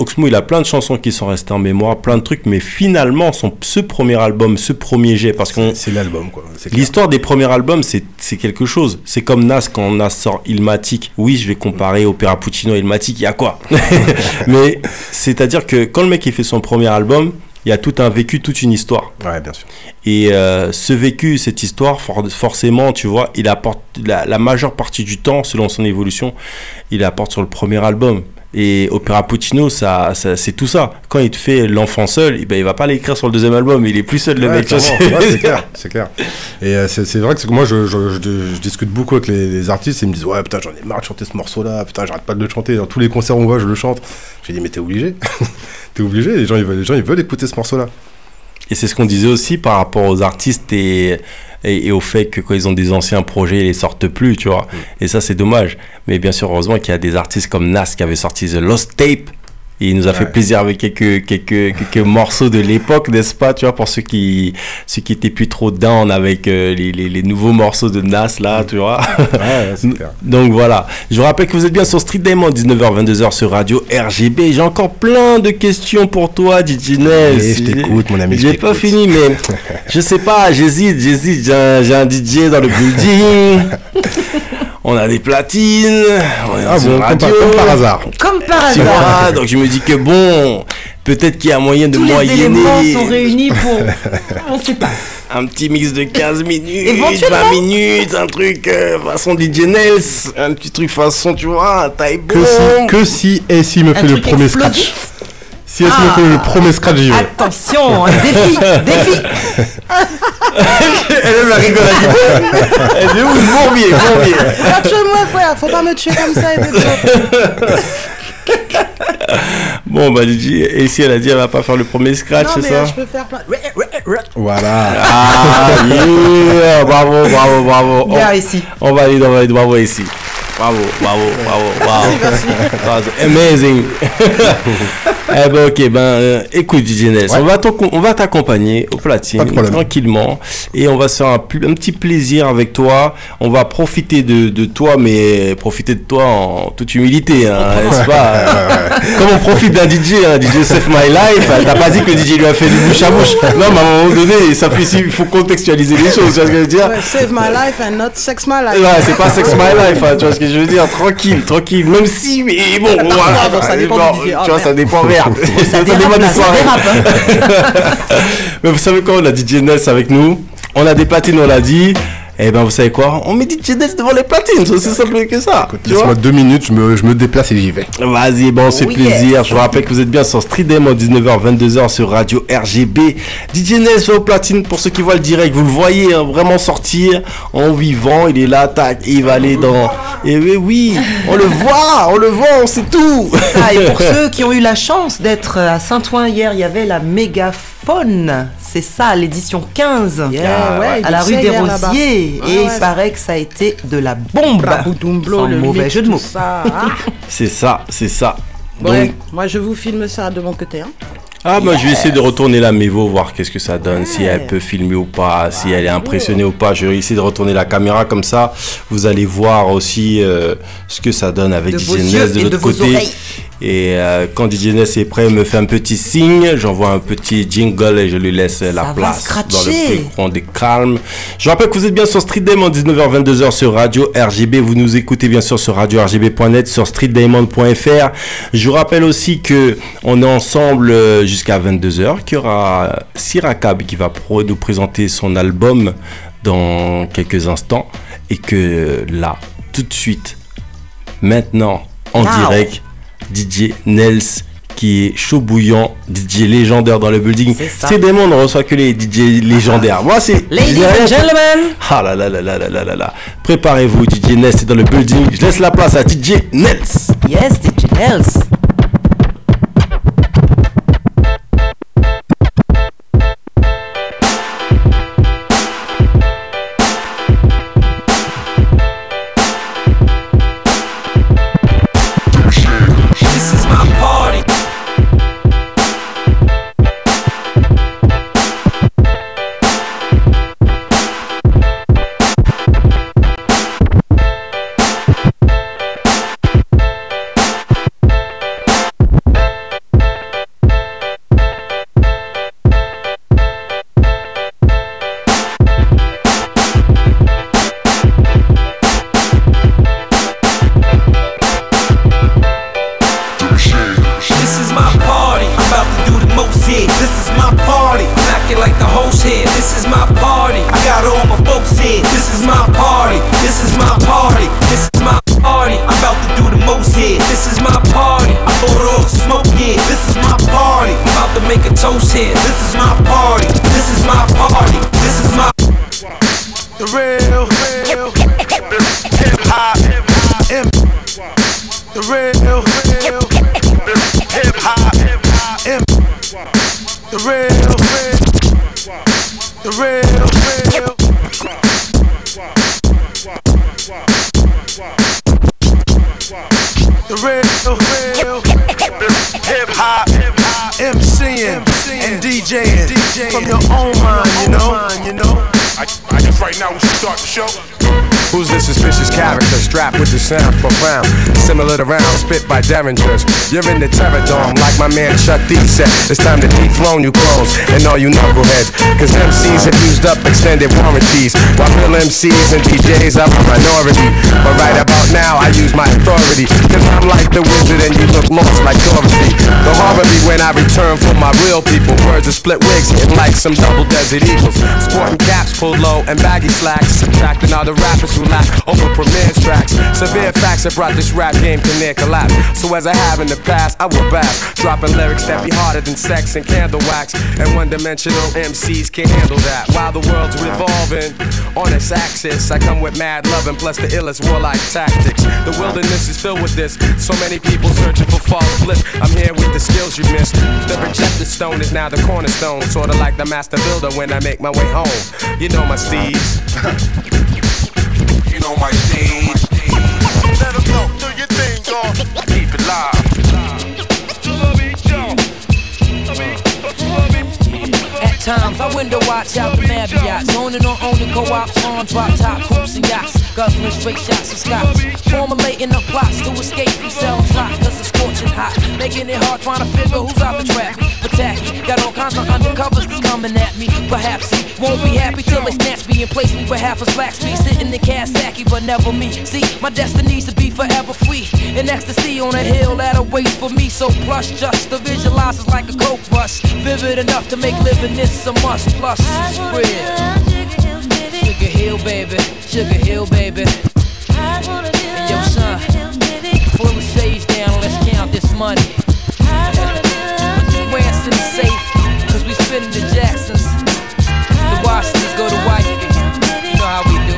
Oxmo, il a plein de chansons qui sont restées en mémoire, plein de trucs, mais finalement ce premier album, ce premier jet, parce que c'est l'album, quoi. L'histoire des premiers albums, c'est quelque chose. C'est comme Nas, quand Nas sort Illmatic. Oui, je vais comparer Opéra Puccino et Illmatic, il y a quoi? Mais c'est à dire que quand le mec il fait son premier album, il y a tout un vécu, toute une histoire. Ouais, bien sûr. Et ce vécu, cette histoire, forcément, tu vois, il apporte la majeure partie du temps, selon son évolution, il apporte sur le premier album. Et Opéra Puccino, ça, c'est tout ça. Quand il te fait L'Enfant Seul, il va pas l'écrire sur le deuxième album, il est plus seul, le mec. C'est clair. Et c'est vrai que moi, je discute beaucoup avec les artistes, et ils me disent, ouais, putain, j'en ai marre de chanter ce morceau-là, putain, j'arrête pas de le chanter. Dans tous les concerts où on va, je le chante. J'ai dit, mais t'es obligé. T'es obligé, les gens ils veulent écouter ce morceau-là. Et c'est ce qu'on disait aussi par rapport aux artistes et au fait que quand ils ont des anciens projets, ils les sortent plus, tu vois. Et ça, c'est dommage. Mais bien sûr, heureusement qu'il y a des artistes comme Nas qui avait sorti The Lost Tape. Et il nous a fait plaisir avec quelques morceaux de l'époque, n'est-ce pas, tu vois, pour ceux qui étaient plus trop down avec les nouveaux morceaux de Nas, là, tu vois. Ouais, c'est clair. Donc voilà, je vous rappelle que vous êtes bien sur Street Diamond, 19h-22h sur Radio RGB. J'ai encore plein de questions pour toi, DJ Nels. Oui, je t'écoute, mon ami. J'ai pas fini, mais je sais pas, j'hésite. J'ai un DJ dans le building. On a des platines. On est dans une radio. Comme par hasard. Comme par Tu hasard. vois, donc je me dis que bon, peut-être qu'il y a moyen de Tous les moyenner éléments sont réunis pour... On sait pas. un petit mix de 15 minutes, Éventuellement. 20 minutes, un truc façon DJ Nels, un petit truc façon, tu vois, un taille Que si SI me fait le truc premier explosif. scratch. Si SI me fait le premier scratch, j'y vais. Attention, défi. Elle la rigolade. Elle est où le bourbier. Tue-moi, frère, faut pas me tuer comme ça. Bon, bah, DJ, et si elle a dit elle va pas faire le premier scratch, Non, c'est mais ça? je peux faire plein. Voilà. Ah, yeah, bravo. Bien ici. On valide, bravo ici. Bravo. Amazing. Eh ben, ok, écoute, DJ Nels, Ouais. on va t'accompagner au platine, Pas de problème. tranquillement, et on va se faire un petit plaisir avec toi. On va profiter de toi, mais profiter de toi en toute humilité, hein, n'est-ce pas? Comme on profite d'un DJ, DJ Save My Life, t'as pas dit que le DJ lui a fait du bouche à bouche. Non, mais à un moment donné, il faut contextualiser les choses, tu vois ce que je veux dire? Ouais, save my life and not sex my life. Ouais, c'est pas Sex My Life, hein, tu vois ce que je veux dire, tranquille, même si, mais bon, voilà, bon, ça dépend du DJ. tu vois, ça dépend, merde. Ça dérape, dépend des là, ça soirées. dérape, Mais vous savez quoi, on a DJ Nels avec nous, on a des platines, on l'a dit, et ben vous savez quoi, on met DJ Nels devant les platines, c'est aussi simple que ça. Écoute, Tu vois. laisse-moi 2 minutes, je me déplace et j'y vais. Vas-y, bon, c'est Oh, plaisir. yes. Je vous rappelle que vous êtes bien sur Street Diamond, 19h, 22h sur Radio RGB. DJ Nels au platine, pour ceux qui voient le direct, vous le voyez hein, vraiment sortir en vivant. Il est là, tac, il va aller dans. Et oui, on le voit, on sait tout. Ah, et pour ceux qui ont eu la chance d'être à Saint-Ouen hier, il y avait la mégaphone. C'est ça, l'édition 15. Yeah, ouais, à la il rue des hier, là-bas. Rosiers. Ouais, Et ouais. il paraît que ça a été de la bombe. Braboudoumblo, Sans le mauvais mix, jeu de tout mots. ça. Ah. C'est ça. Donc, Ouais, moi je vous filme ça de mon côté. Hein. je vais essayer de retourner la Mevo, voir qu'est-ce que ça donne, si elle peut filmer ou pas, si elle est impressionnée ou pas. Je vais essayer de retourner la caméra comme ça. Vous allez voir aussi ce que ça donne avec De DJ vos Nels yeux de et l'autre de vos côté. oreilles. Et quand DJ Nels est prêt, il me fait un petit signe, j'envoie un petit jingle et je lui laisse la va place scratcher. dans le plus grand des calmes. Je rappelle que vous êtes bien sur Street Diamond, 19h-22h sur Radio RGB. Vous nous écoutez bien sûr sur radio-rgb.net, sur streetdiamond.fr. Je vous rappelle aussi que on est ensemble jusqu'à 22h, qu'il y aura Sirakab qui va nous présenter son album dans quelques instants. Et que là, tout de suite, maintenant, en direct, DJ Nels qui est chaud bouillant, DJ légendaire dans le building. C'est des mondes, on reçoit que les DJ légendaires. Moi, c'est... Ladies and gentlemen. Ah là là là là là là là là. Préparez-vous, DJ Nels est dans le building. Je laisse la place à DJ Nels. Yes, DJ Nels. This is my party. This is my party. I'm about to do the most here. This is my party. I'm acting like the host here. This is my party. I got all my folks here. This is my party. This is my party. This is my party. I'm about to do the most here. This is my party. I bought all the smoke here. This is my party. I'm about to make a toast here. This is my party. This is my party. This is my the real hip hop. The real hip hop. The real the real hip hop. hop, MCing and DJing from your own mind, you know. I guess right now we should start the show. Who's this suspicious character strapped with the sound profound, similar to rounds spit by derringers? You're in the terror dome like my man Chuck D said. It's time to dethrone you clones and all you knuckleheads, cause MCs have used up extended warranties, while real MCs and DJs are a minority. But right about now I use my authority, cause I'm like the wizard and you look lost like Dorothy. The horror be when I return for my real people. Birds of split wigs hitting like some double desert eagles, sporting caps pulled low and baggy slacks, subtracting all the rappers who lack over premiere tracks. Severe facts have brought this rap game to near collapse. So as I have in the past, I will bash, dropping lyrics that be harder than sex and candle wax. And one-dimensional MCs can't handle that. While the world's revolving on its axis, I come with mad loving plus the illest warlike tactics. The wilderness is filled with this, so many people searching for false bliss. I'm here with the skills you missed. The rejected stone is now the cornerstone, sorta like the master builder when I make my way home. You know my steeds. You know my thing. Let them know, do your thing, y'all. Keep it live. At times I window watch out the Marriotts, owning or owning co-ops on drop top hoops and yachts, guzzling straight shots and scotch, formulating up plots to escape from cell slot, cause it's scorching hot, making it hard trying to figure who's out to trap me. But tacky, got all kinds of undercovers that's coming at me. Perhaps he won't be happy till they snatch me and place me where half his blacks be sitting in Kawasaki, but never me. See, my destiny's to be forever free in ecstasy on a hill that awaits for me. So plush, just to visualize is like a coke rush, vivid enough to make living this a must. Plus, it's real. Sugar Hill, baby. Sugar Hill, baby. And yo, son, pull the sage down, let's count this money. Put the ransom safe, cause we spinning the Jacksons. The Washingtons go to wifey. You know how we do.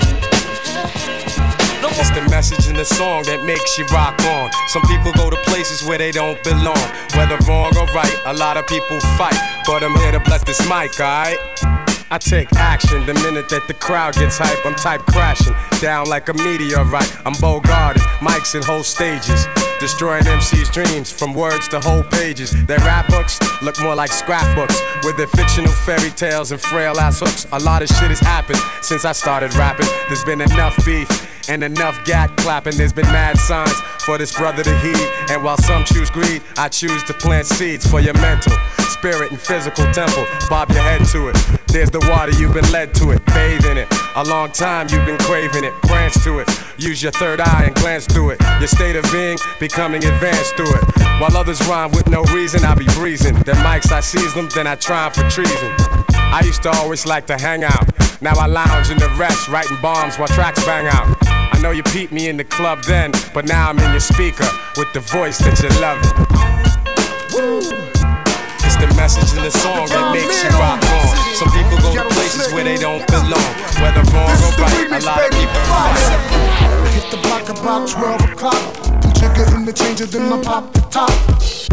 It's the message in the song that makes you rock on. Some people go to places where they don't belong. Whether wrong or right, a lot of people fight, but I'm here to bless this mic, alright? I take action the minute that the crowd gets hype. I'm type crashing down like a meteorite. I'm Bogarted, mics and whole stages, destroying MC's dreams from words to whole pages. Their rap books look more like scrapbooks with their fictional fairy tales and frail ass hooks. A lot of shit has happened since I started rapping. There's been enough beef and enough gat clapping. There's been mad signs for this brother to heed, and while some choose greed, I choose to plant seeds for your mental, spirit, and physical temple. Bob your head to it. There's the water, you've been led to it. Bathe in it. A long time you've been craving it. Prance to it. Use your third eye and glance through it. Your state of being becoming advanced through it. While others rhyme with no reason, I be breezing. The mics, I seize them, then I try 'em for treason. I used to always like to hang out. Now I lounge in the rest, writing bombs while tracks bang out. I know you peeped me in the club then, but now I'm in your speaker with the voice that you're loving. It's the message in the song that makes you rock on. Some people go to places where they don't belong. Whether wrong or right, a lot of people hit the block about 12 o'clock. The jigger in the changer, then I pop the top.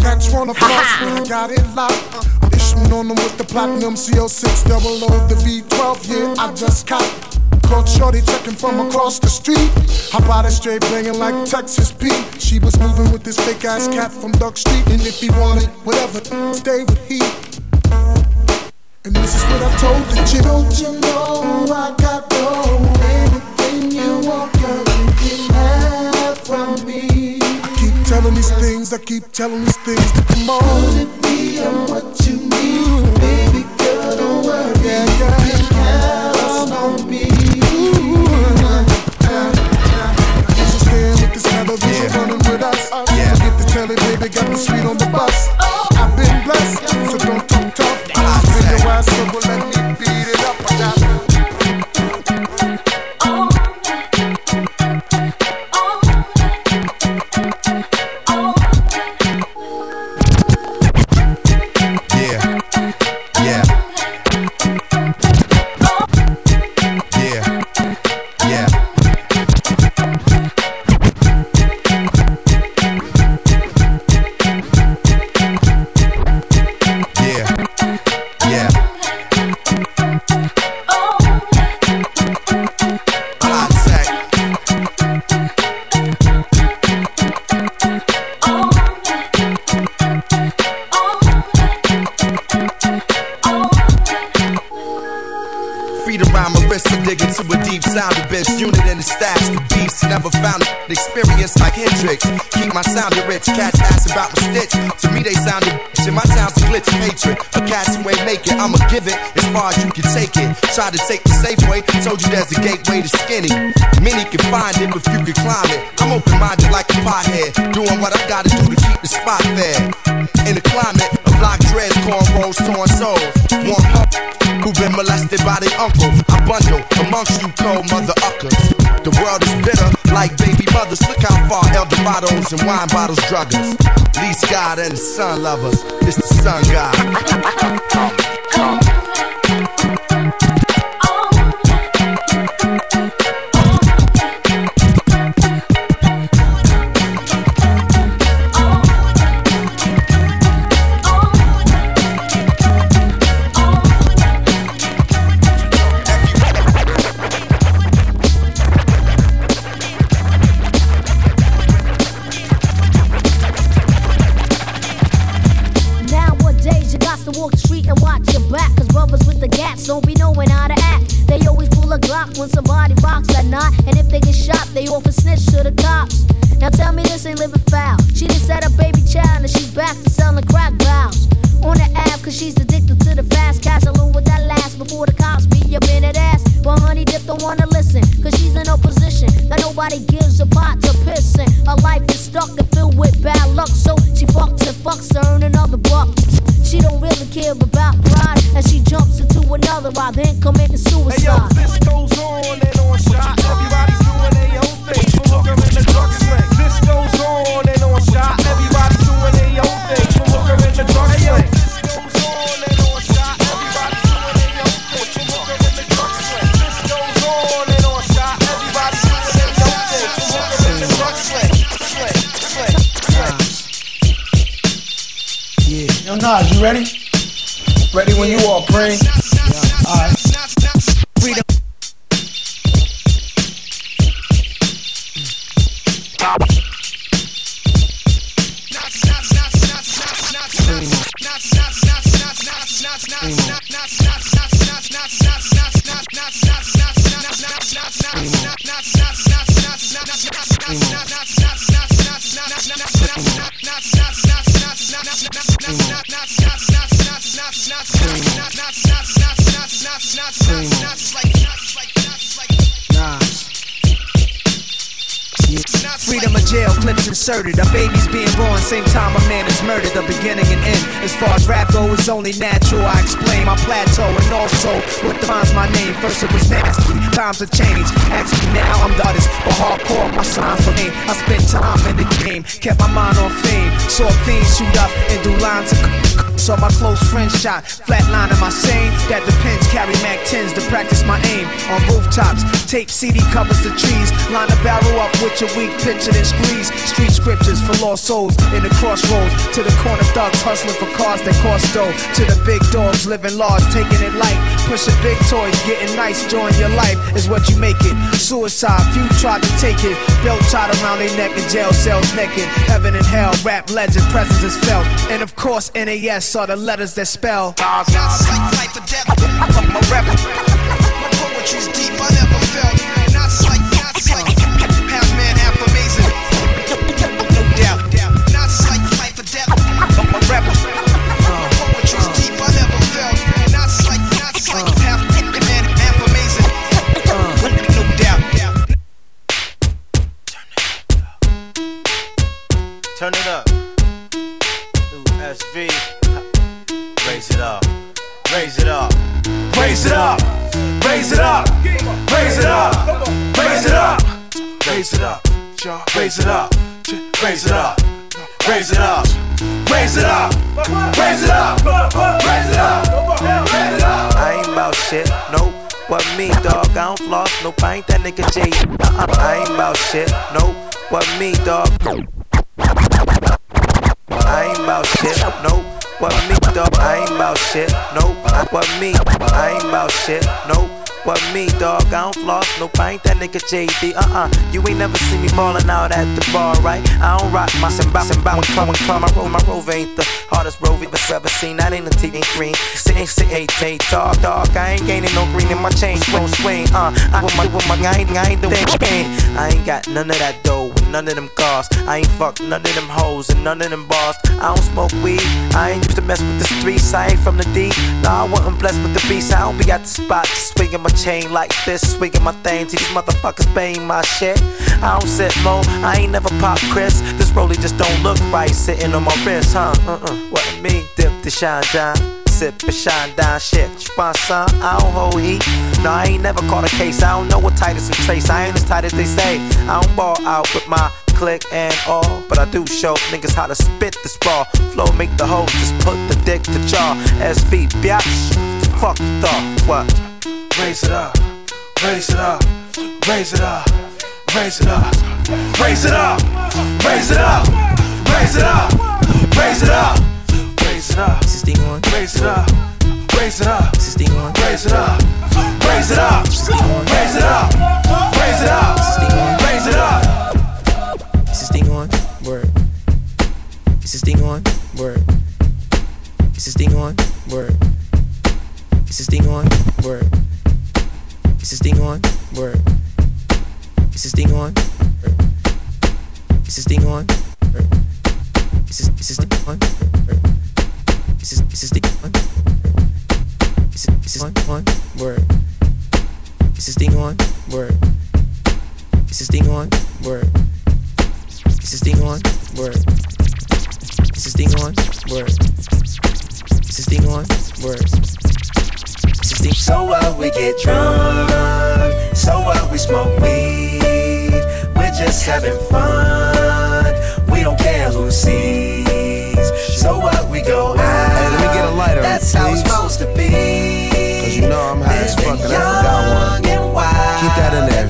Catch one of us when I got it locked. I'm issuing on them with the platinum CO6 double O, the V12, yeah, I just caught. Caught shorty checking from across the street. Hop out of straight banging like Texas Pete. She was moving with this fake ass cat from Duck Street. And if he wanted whatever, stay with he. And this is what I told the chick. Don't you know I got no anything you want, girl, you can have from me. I keep telling these things, I keep telling these things. Come on, would it be on what you need, baby girl? Don't worry, yeah, yeah. You can count on me. Running with us. Get the telly, baby, got the sweet on the bus. I've been blessed, so don't talk tough. Bring your ass over, let me beat it up. sound the best unit in the stats. The beast never found an experience like Hendrix. Keep my sound rich, cats ask about my stitch. To me they sound a bitch, and my town's a glitch of hatred. A cats who ain't make it, I'ma give it as far as you can take it. Try to take the safe way, told you there's a gateway to skinny. Many can find it, but few can climb it. I'm open-minded like a pothead, doing what I gotta do to keep the spot fair. In the climate of lock dreads, cornrows, torn souls. Warm up, who been molested by their uncle. I bundle amongst you cold mother uckers. The world is bitter like baby mothers. Look how far Eldorados and wine bottles drug us. Least God and the sun lovers. It's the sun god. Don't be knowing how to act. They always pull a Glock when somebody rocks that knot. And if they get shot, they often snitch to the cops. Now tell me this ain't living foul. She just had a baby child and she's back to selling crack vows. On the app cause she's addicted to the fast cash. Alone with that last before the cops be up in that ass. But honey dip don't wanna listen cause she's in a position that nobody gives a pot to piss in. Her life is stuck and filled with bad luck. So she fucks and fucks to earn another buck. She don't really care about pride as she jumps into another ride, then committing suicide. Hey yo, this goes on and on shot. Everybody's doing their own thing. From hooker in the drug sling. This goes on and on shot. Everybody's doing their own thing. From hooker in the drug sling. This goes on and on shot. Everybody's doing their own thing. From hooker in the drug sling. This goes on and on shot. Everybody's doing their own thing. From hooker in the drug sling. Yeah. Yo, Nas, you ready? Ready when you are, Brain. Yeah. Alright. Freedom. Freedom of jail, clips inserted. A baby's being born, same time a man is murdered. The beginning and end. As far as rap goes, it's only natural. I explain my plateau and also what defines my name. First it was nasty, times have changed. Ask me now, I'm the artist, but hardcore, my signs for me. I spent time in the game, kept my mind on fame. Saw fiends shoot up and do lines of saw my close friend shot, flatline in my sane. That depends, carry Mac 10s to practice my aim. On rooftops, tape CD covers the trees. Line the barrel up with your weak picture and squeeze. Street scriptures for lost souls in the crossroads. To the corner thugs hustling for cars that cost dough. To the big dogs living large, taking it light. Pushing big toys, getting nice, join your life is what you make it. Suicide, few tried to take it. Belt tied around their neck in jail cells naked. Heaven and hell, rap legend, presence is felt. And of course, NAS are the letters that spell. Life or death, my rebel. My poetry's deep, I never felt. Not like half man, half amazing. No doubt. Not like life or death, my rebel. My poetry's deep, I never felt. Not like half man, half amazing. No doubt. Turn it up. New SV. Raise it up, raise it up, raise it up, raise it up, raise it up, raise it up, raise it up, raise it up, raise it up, raise it up, raise it up, raise it up, raise it up, raise it up. I ain't about shit, nope. What me, dog? I don't floss, nope. I ain't that nigga J. I ain't about shit, nope. What me, dog? I ain't about shit, nope. What me, dog? I ain't about shit, nope. What me? I ain't about shit, nope. What me, dog? I don't floss, nope. I ain't that nigga JD, You ain't never see me ballin' out at the bar, right? I don't rock my cymbal. My rover ain't the hardest rover. ever seen. That ain't a TV green. Ain't dog. I ain't gaining no green in my chain. Swing. I ain't doing anything. I ain't got none of that dough, none of them cars. I ain't fuck none of them hoes and none of them bars. I don't smoke weed. I ain't used to mess with the streets. I ain't from the D. Nah, I wasn't blessed with the beast. I don't be at the spot swinging my chain like this, swinging my thing till these motherfuckers bang my shit. I don't sit mo. I ain't never pop Chris. This rollie just don't look right sitting on my wrist, huh? What it mean? Dip the shine down. Sip and shine down shit. You want some? I don't hold heat. No, I ain't never caught a case. I don't know what Titus and Trace. I ain't as tight as they say. I don't ball out with my click and all, but I do show niggas how to spit this raw flow. Make the hoe just put the dick to jaw. SV, biatch. Fuck the thought. What? Raise it up. Raise it up. Raise it up. Raise it up. Raise it up. Raise it up. Raise it up. Raise it up. Raise it up. Raise it up. Raise it up. Raise it up. Raise it up. Raise it up. Raise it up. Raise it up. Raise it up. Is this thing on? Word. Is this thing on? Word. Is this thing on? Word. Is this thing on? Word. Is this thing on? Word. Is this thing on? Is this thing on? Is this thing on? Is this thing on? Is this on? Word. Is this thing on? Word. Is this thing on? Word. Is this thing on? Word. Is this thing on? Word. Is this thing on? Word. Is this thing? So what? We get drunk. So what? We smoke weed. We're just having fun. We don't care who sees. So what? We go out. Hey, let me get a lighter. That's how it's supposed to be. Cause you know I'm high as fuck and I forgot one. Keep that in there.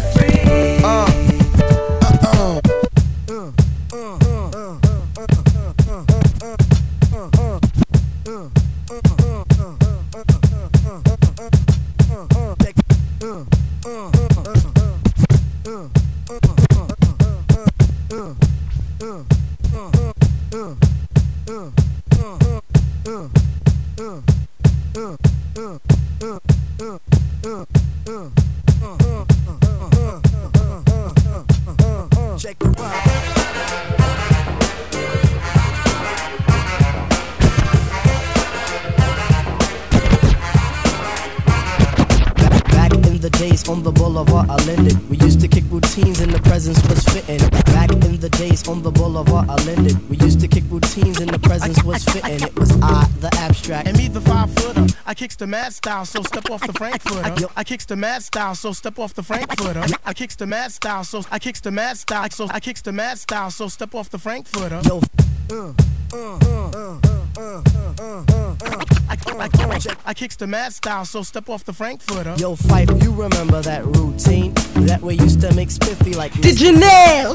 On the boulevard, I lended. We used to kick routines and the presence was fitting. Back in the days on the boulevard, I lended. We used to kick routines and the presence was fitting. It was I, the abstract. And me, the 5-footer. I kicks the mad style, so step off the Frankfurter. I kicks the mad style, so step off the Frankfurter. I kicks the mad style, so I kicks the mad style, so I kicks the mad style, so step off the Frankfurter. Yo. I kicks the mad style, so step off the Frankfurter. Yo, Fife, you remember that routine? That way used to make spiffy like Did you nail?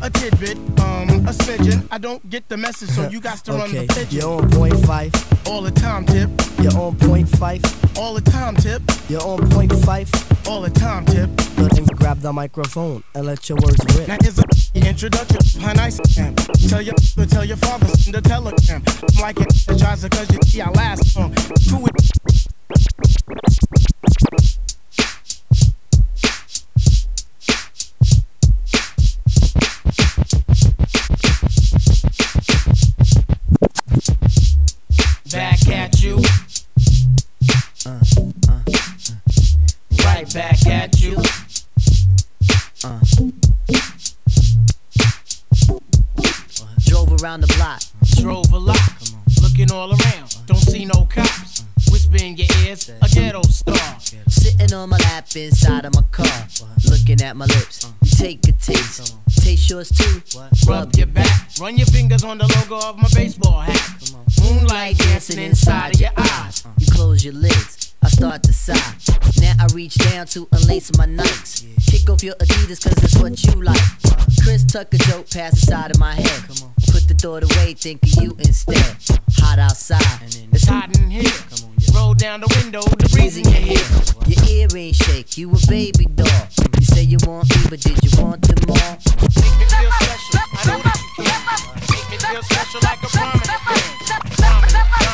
A tidbit, a smidgen. I don't get the message, so you got to run the pigeon. You're on point, Fife. All the time, Tip. You're on point, Fife. All the time, Tip. You're on point, Fife. All the time, Tip. Then grab the microphone and let your words rip. Now here's a introduction. How nice I am. Tell your father, send a telegram. I'm like it, tries to cause you see our last song. Do it. Back at you. Right back at you. Drove around the block. Drove a lot. Looking all around. Don't see no cops. Whisper in your ears. A ghetto star. Sitting on my lap inside of my car. Looking at my lips. You take a taste. Taste yours too. Rub your back. Run your fingers on the logo of my baseball hat. Moonlight dancing inside of your eyes. You close your lids. I start to sigh. Now I reach down to unlace my Nikes. Kick off your Adidas cause it's what you like. Chris Tucker joke past the side of my head. Put the thought away, think of you instead. Hot outside. It's hot in here. Roll down the window, the breeze in your hair. Your ear ain't shake, you a baby doll. You say you want me, but did you want them all? Make me feel special, I know that you can. Make me feel special like a prominent man.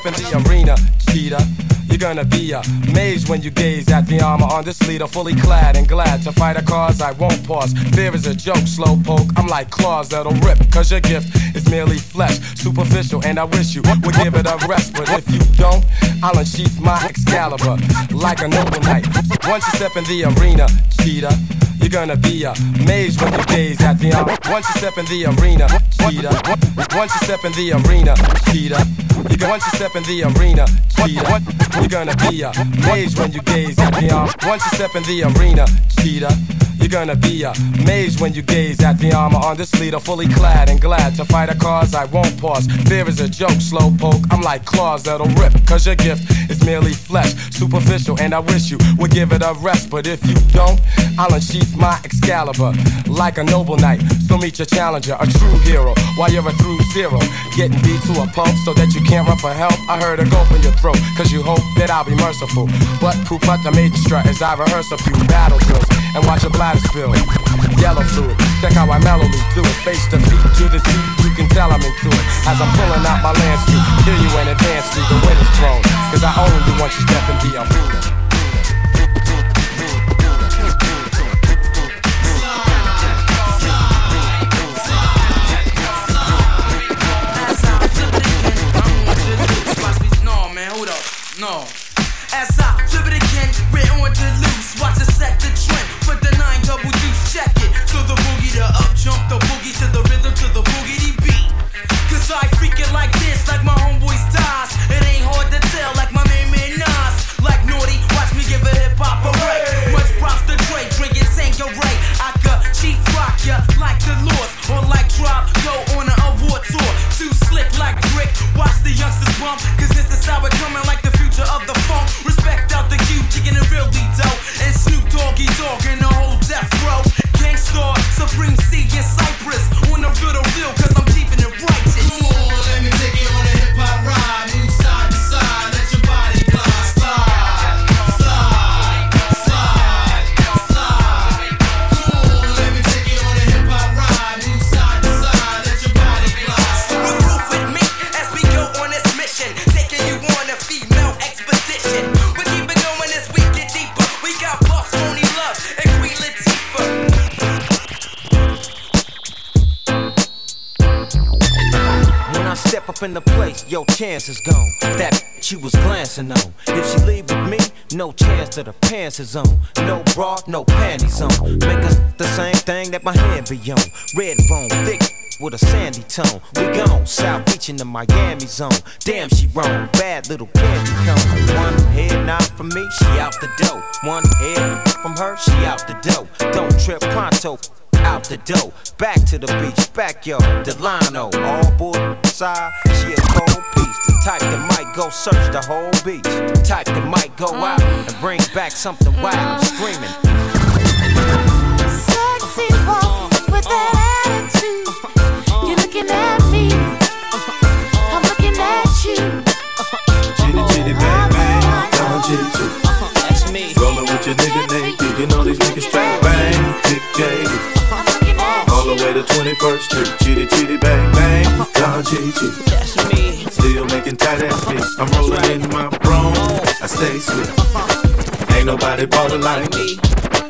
step in the arena, cheetah, you're gonna be amazed when you gaze at the armor on this leader, fully clad and glad to fight a cause I won't pause. Fear is a joke, slow poke, I'm like claws that'll rip, cause your gift is merely flesh, superficial, and I wish you would give it a rest. But if you don't, I'll unsheath my Excalibur like a noble knight. Once you step in the arena, cheetah, you're gonna be amazed when you gaze at the armor. Once you step in the arena, cheetah. Once you step in the arena, cheetah. Once you step in the arena, cheetah. You're gonna be amazed when you gaze at the armor. Once you step in the arena, cheetah. You're gonna be amazed when you gaze at the armor on this leader, fully clad and glad to fight a cause I won't pause. Fear is a joke, slow poke, I'm like claws that'll rip, cause your gift is merely flesh, superficial, and I wish you would give it a rest. But if you don't, I'll unsheath my Excalibur like a noble knight. So meet your challenger, a true hero, while you're a through zero, getting beat to a pulp so that you can't run for help. I heard a gulp in your throat, cause you hope that I'll be merciful. But poop out the maiden strut as I rehearse a few battle drills and watch your bladder spill. Yellow fluid, check how I mellowly do it. Face to feet to the seat, you can tell I'm into it. As I'm pulling out my land street, hear you in advance through the winter's throne, cause I own you once you step in the arena. No. As I flip it again, we're on the loose. Watch us set the trend. Put the 9 double deuce, check it. So the boogie, the up jump, the boogie to the rhythm, to the boogity beat. Cause I freak it like this, like my homeboys dies. It ain't hard to tell, like my man Nas. Like Naughty, watch me give a hip hop a break. Much props to Dre, drinking Tanqueray. I could chief rock ya like the Lord, or like Drop, go on an award tour. Too slick like Rick, watch the youngsters bump. Cause this is how it coming like the future of the funk. Respect out the cube, kicking it really dope. And Snoop Doggy Dogg in the whole death row. Gangstar, Supreme C in Cypress. On the real, cause I'm keeping it righteous. Come on, let me take you on a hip hop ride. Move side to side, let your body glide. Slide, slide, slide, slide. Come on, let me take you on a hip hop ride. Move side to side, let your body glide. Regroup with me as we go on this mission, taking you on a female expedition. We keep it going as we get deeper. We got Boss Tony Love and Queen Latifah. When I step up in the place, your chance is gone. That you was glancing on. If she leave with me, no chance that her pants is on. No bra, no panties on. Make us the same thing that my hand be on. Red bone, thick with a sandy tone. We gone South Beach in the Miami zone. Damn, she wrong, bad little candy cone. One head nod from me, she out the dough. One head from her, she out the dough. Don't trip pronto, out the dough. Back to the beach, backyard, Delano. All board side, she a cold piece. The type that might go search the whole beach. The type that might go out and bring back something wild, screaming. Sexy walk with that attitude. You're looking at me, I'm looking at you. Chitty chitty bang bang, down chitty chitty. That's me. Rollin' with your nigga name, digging all these niggas straight bang, Dick J. All the way to 21st Street, chitty chitty bang bang, down chitty chitty. That's me. Still making tight ass beats. I'm rolling in my bro, I stay sweet. Ain't nobody ballin' like me.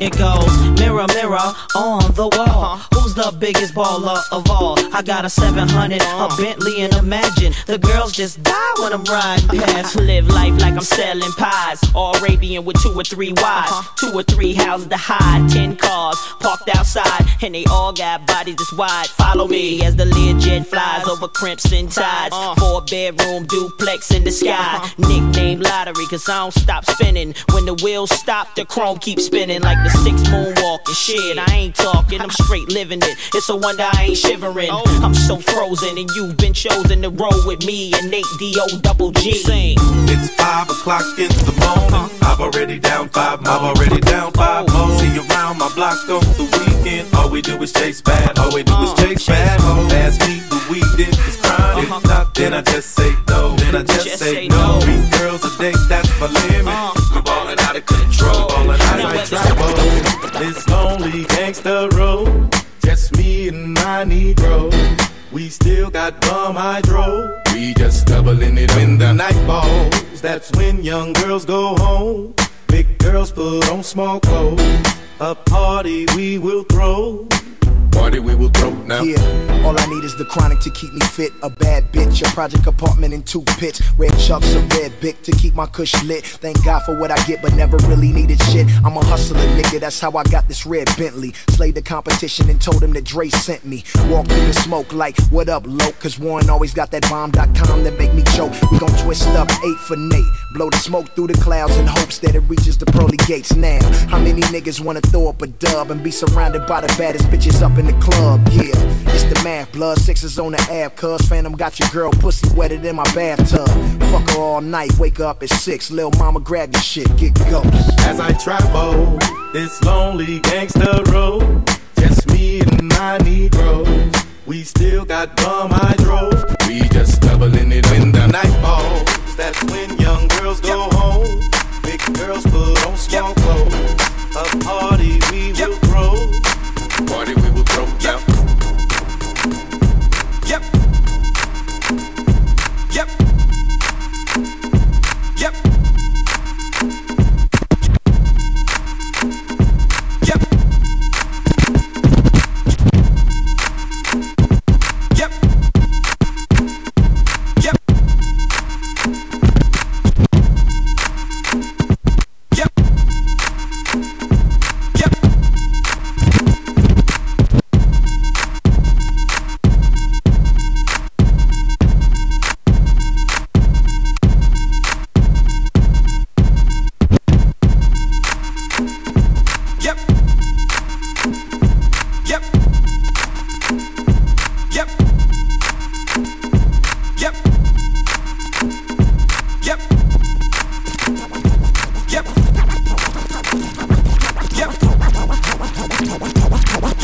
It goes mirror, mirror on the wall. Who's the biggest baller of all? I got a 700, a Bentley, and imagine the girls just die when I'm riding past. Live life like I'm selling pies. All Arabian with 2 or 3 wives, 2 or 3 houses to hide, 10 cars parked outside, and they all got bodies this wide. Follow me as the Learjet flies over crimson tides. 4-bedroom duplex in the sky. Nickname lottery, cause I don't stop spinning. When the wheels stop, the chrome keeps spinning like the 6 moonwalk and shit. I ain't talking, I'm straight living it. It's a wonder I ain't shivering. I'm so frozen and you've been chosen to roll with me and Nate D-O-double-G. Sing. It's 5 o'clock in the morning. I've already down 5 more. I've already down 5 more. See you around my block on the weekend. All we do is chase bad. All we do is chase bad. Ask me the weed is crying. If not, then I just say no. Then I just say no. 3 girls a day, that's my limit. We ballin' out of control. Ballin' out like trouble. This lonely gangsta road. Just me and my Negro. We still got bum hydro. We just doubling it when the night falls. That's when young girls go home. Big girls put on small clothes. A party we will throw. Party we will throw now. Yeah, all I need is the chronic to keep me fit. A bad bitch, a project apartment in 2 pits. Red chucks, a red bic to keep my cush lit. Thank God for what I get, but never really needed shit. I'm a hustler, nigga, that's how I got this red Bentley. Slayed the competition and told him that Dre sent me. Walk through the smoke like, what up, loc? Cause Warren always got that bomb.com that make me choke. We gon' twist up 8 for Nate. Blow the smoke through the clouds in hopes that it reaches the pearly gates now. How many niggas wanna throw up a dub and be surrounded by the baddest bitches up in the club? Yeah, it's the math, blood 6s on the app. Cuz Phantom got your girl pussy wetter than my bathtub. Fuck her all night, wake up at 6. Lil' mama grab your shit, get ghost. As I travel this lonely gangster road, just me and my Negroes. We still got bum hydro. We just doubling it when the night falls. That's when young girls go home. Big girls put on small clothes. A party we will throw. Party we will throw down. Yep. Yep. Yep. Yep. Yep. Yep. Yep.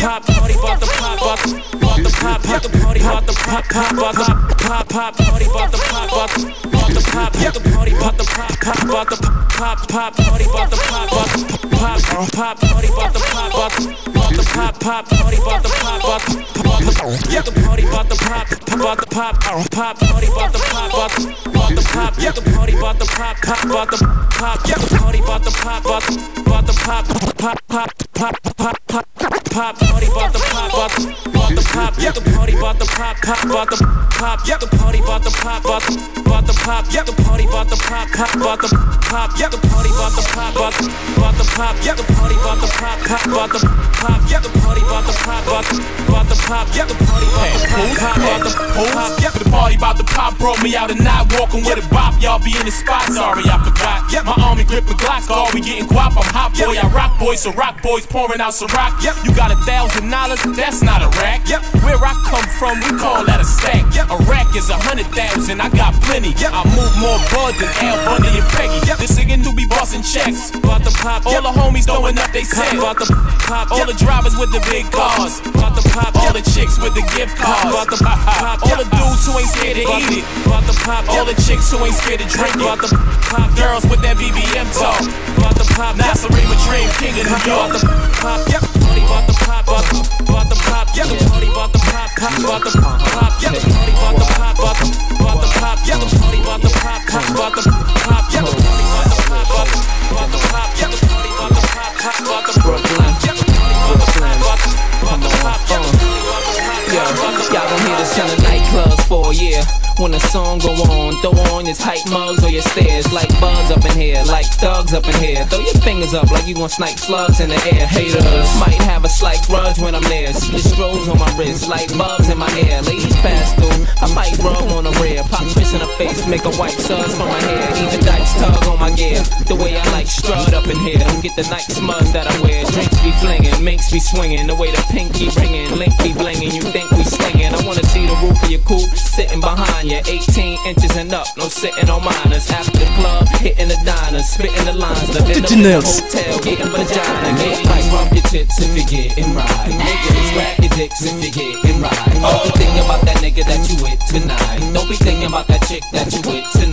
Pop party about the pop, about the pop, about the party about the pop, pop, about the pop, pop party about the pop, about the pop, about the party about the pop, pop, about the pop, pop party about the pop, about the pop, pop party about the pop, about the pop, pop party about the pop, about the party about the pop, about the pop, pop party about the pop, about the pop, the party about the pop, pop about the pop, the party about the pop, about the pop, pop, pop, pop, pop, pop. Pop party about the pop, about the pop, the party about the pop, pop about the pop, the party about the pop, about the pop, the party about the pop, pop about the pop, the party about the pop, about the pop, the party about the pop, pop about the pop, the party about the pop, about the pop, the party about the pop, about the pop, the party about the pop brought me out and not walking with a bop. Y'all be in the spot, sorry I forgot. My army gripping Glocks, all we getting guap. I'm hot boy, I rock boys, so rock boys pouring out some rock. You got $1,000, that's not a rack. Where I come from, we call that a stack. A rack is 100,000, I got plenty. I move more bud than Al Bundy and Peggy. This nigga do be bossing checks. About the pop, all the homies throwing up they set. About the pop, all the drivers with the big cars. About the pop, all the chicks with the gift cards. About the pop, all the dudes who ain't scared to eat it. About the pop, all the chicks who ain't scared to drink it. About the pop, girls with that BBM talk. About the pop, Nasarima Dream King of New York. About the pop, party about the pop, about the pop, the party about the pop, pop about the pop, the party about the pop, about the pop, the party about the pop, pop about the pop, the party about the pop, about the pop, the party about the pop, pop about the Brooklyn, y'all gon' hear this in the nightclubs for a year. When the song go on, throw on your tight mugs or your stairs. Like bugs up in here, like thugs up in here. Throw your fingers up like you gon' snipe slugs in the air. Haters might have a slight grudge when I'm there. See the strobes on my wrist, like bugs in my hair. Ladies pass through, I might rub on the rear. Pop fish in the face, make a white suds from my hair. Even dice tug on my gear, the way I like strut up in here. Don't get the night smugs that I wear. Drinks be flinging, minks be swinging. The way the pinky ringing, link be blinging. You think we slinging? I wanna see the roof of your coupe sitting behind you. 18 inches and up, no sitting on minors. After the club, hitting the diners, spitting the lines. Living in the hotel, getting vagina. Get like rub your tits if you're getting right. Niggas grab your dicks if you're getting right. Don't be thinking about that nigga that you with tonight. Don't be thinking about that chick that you with tonight.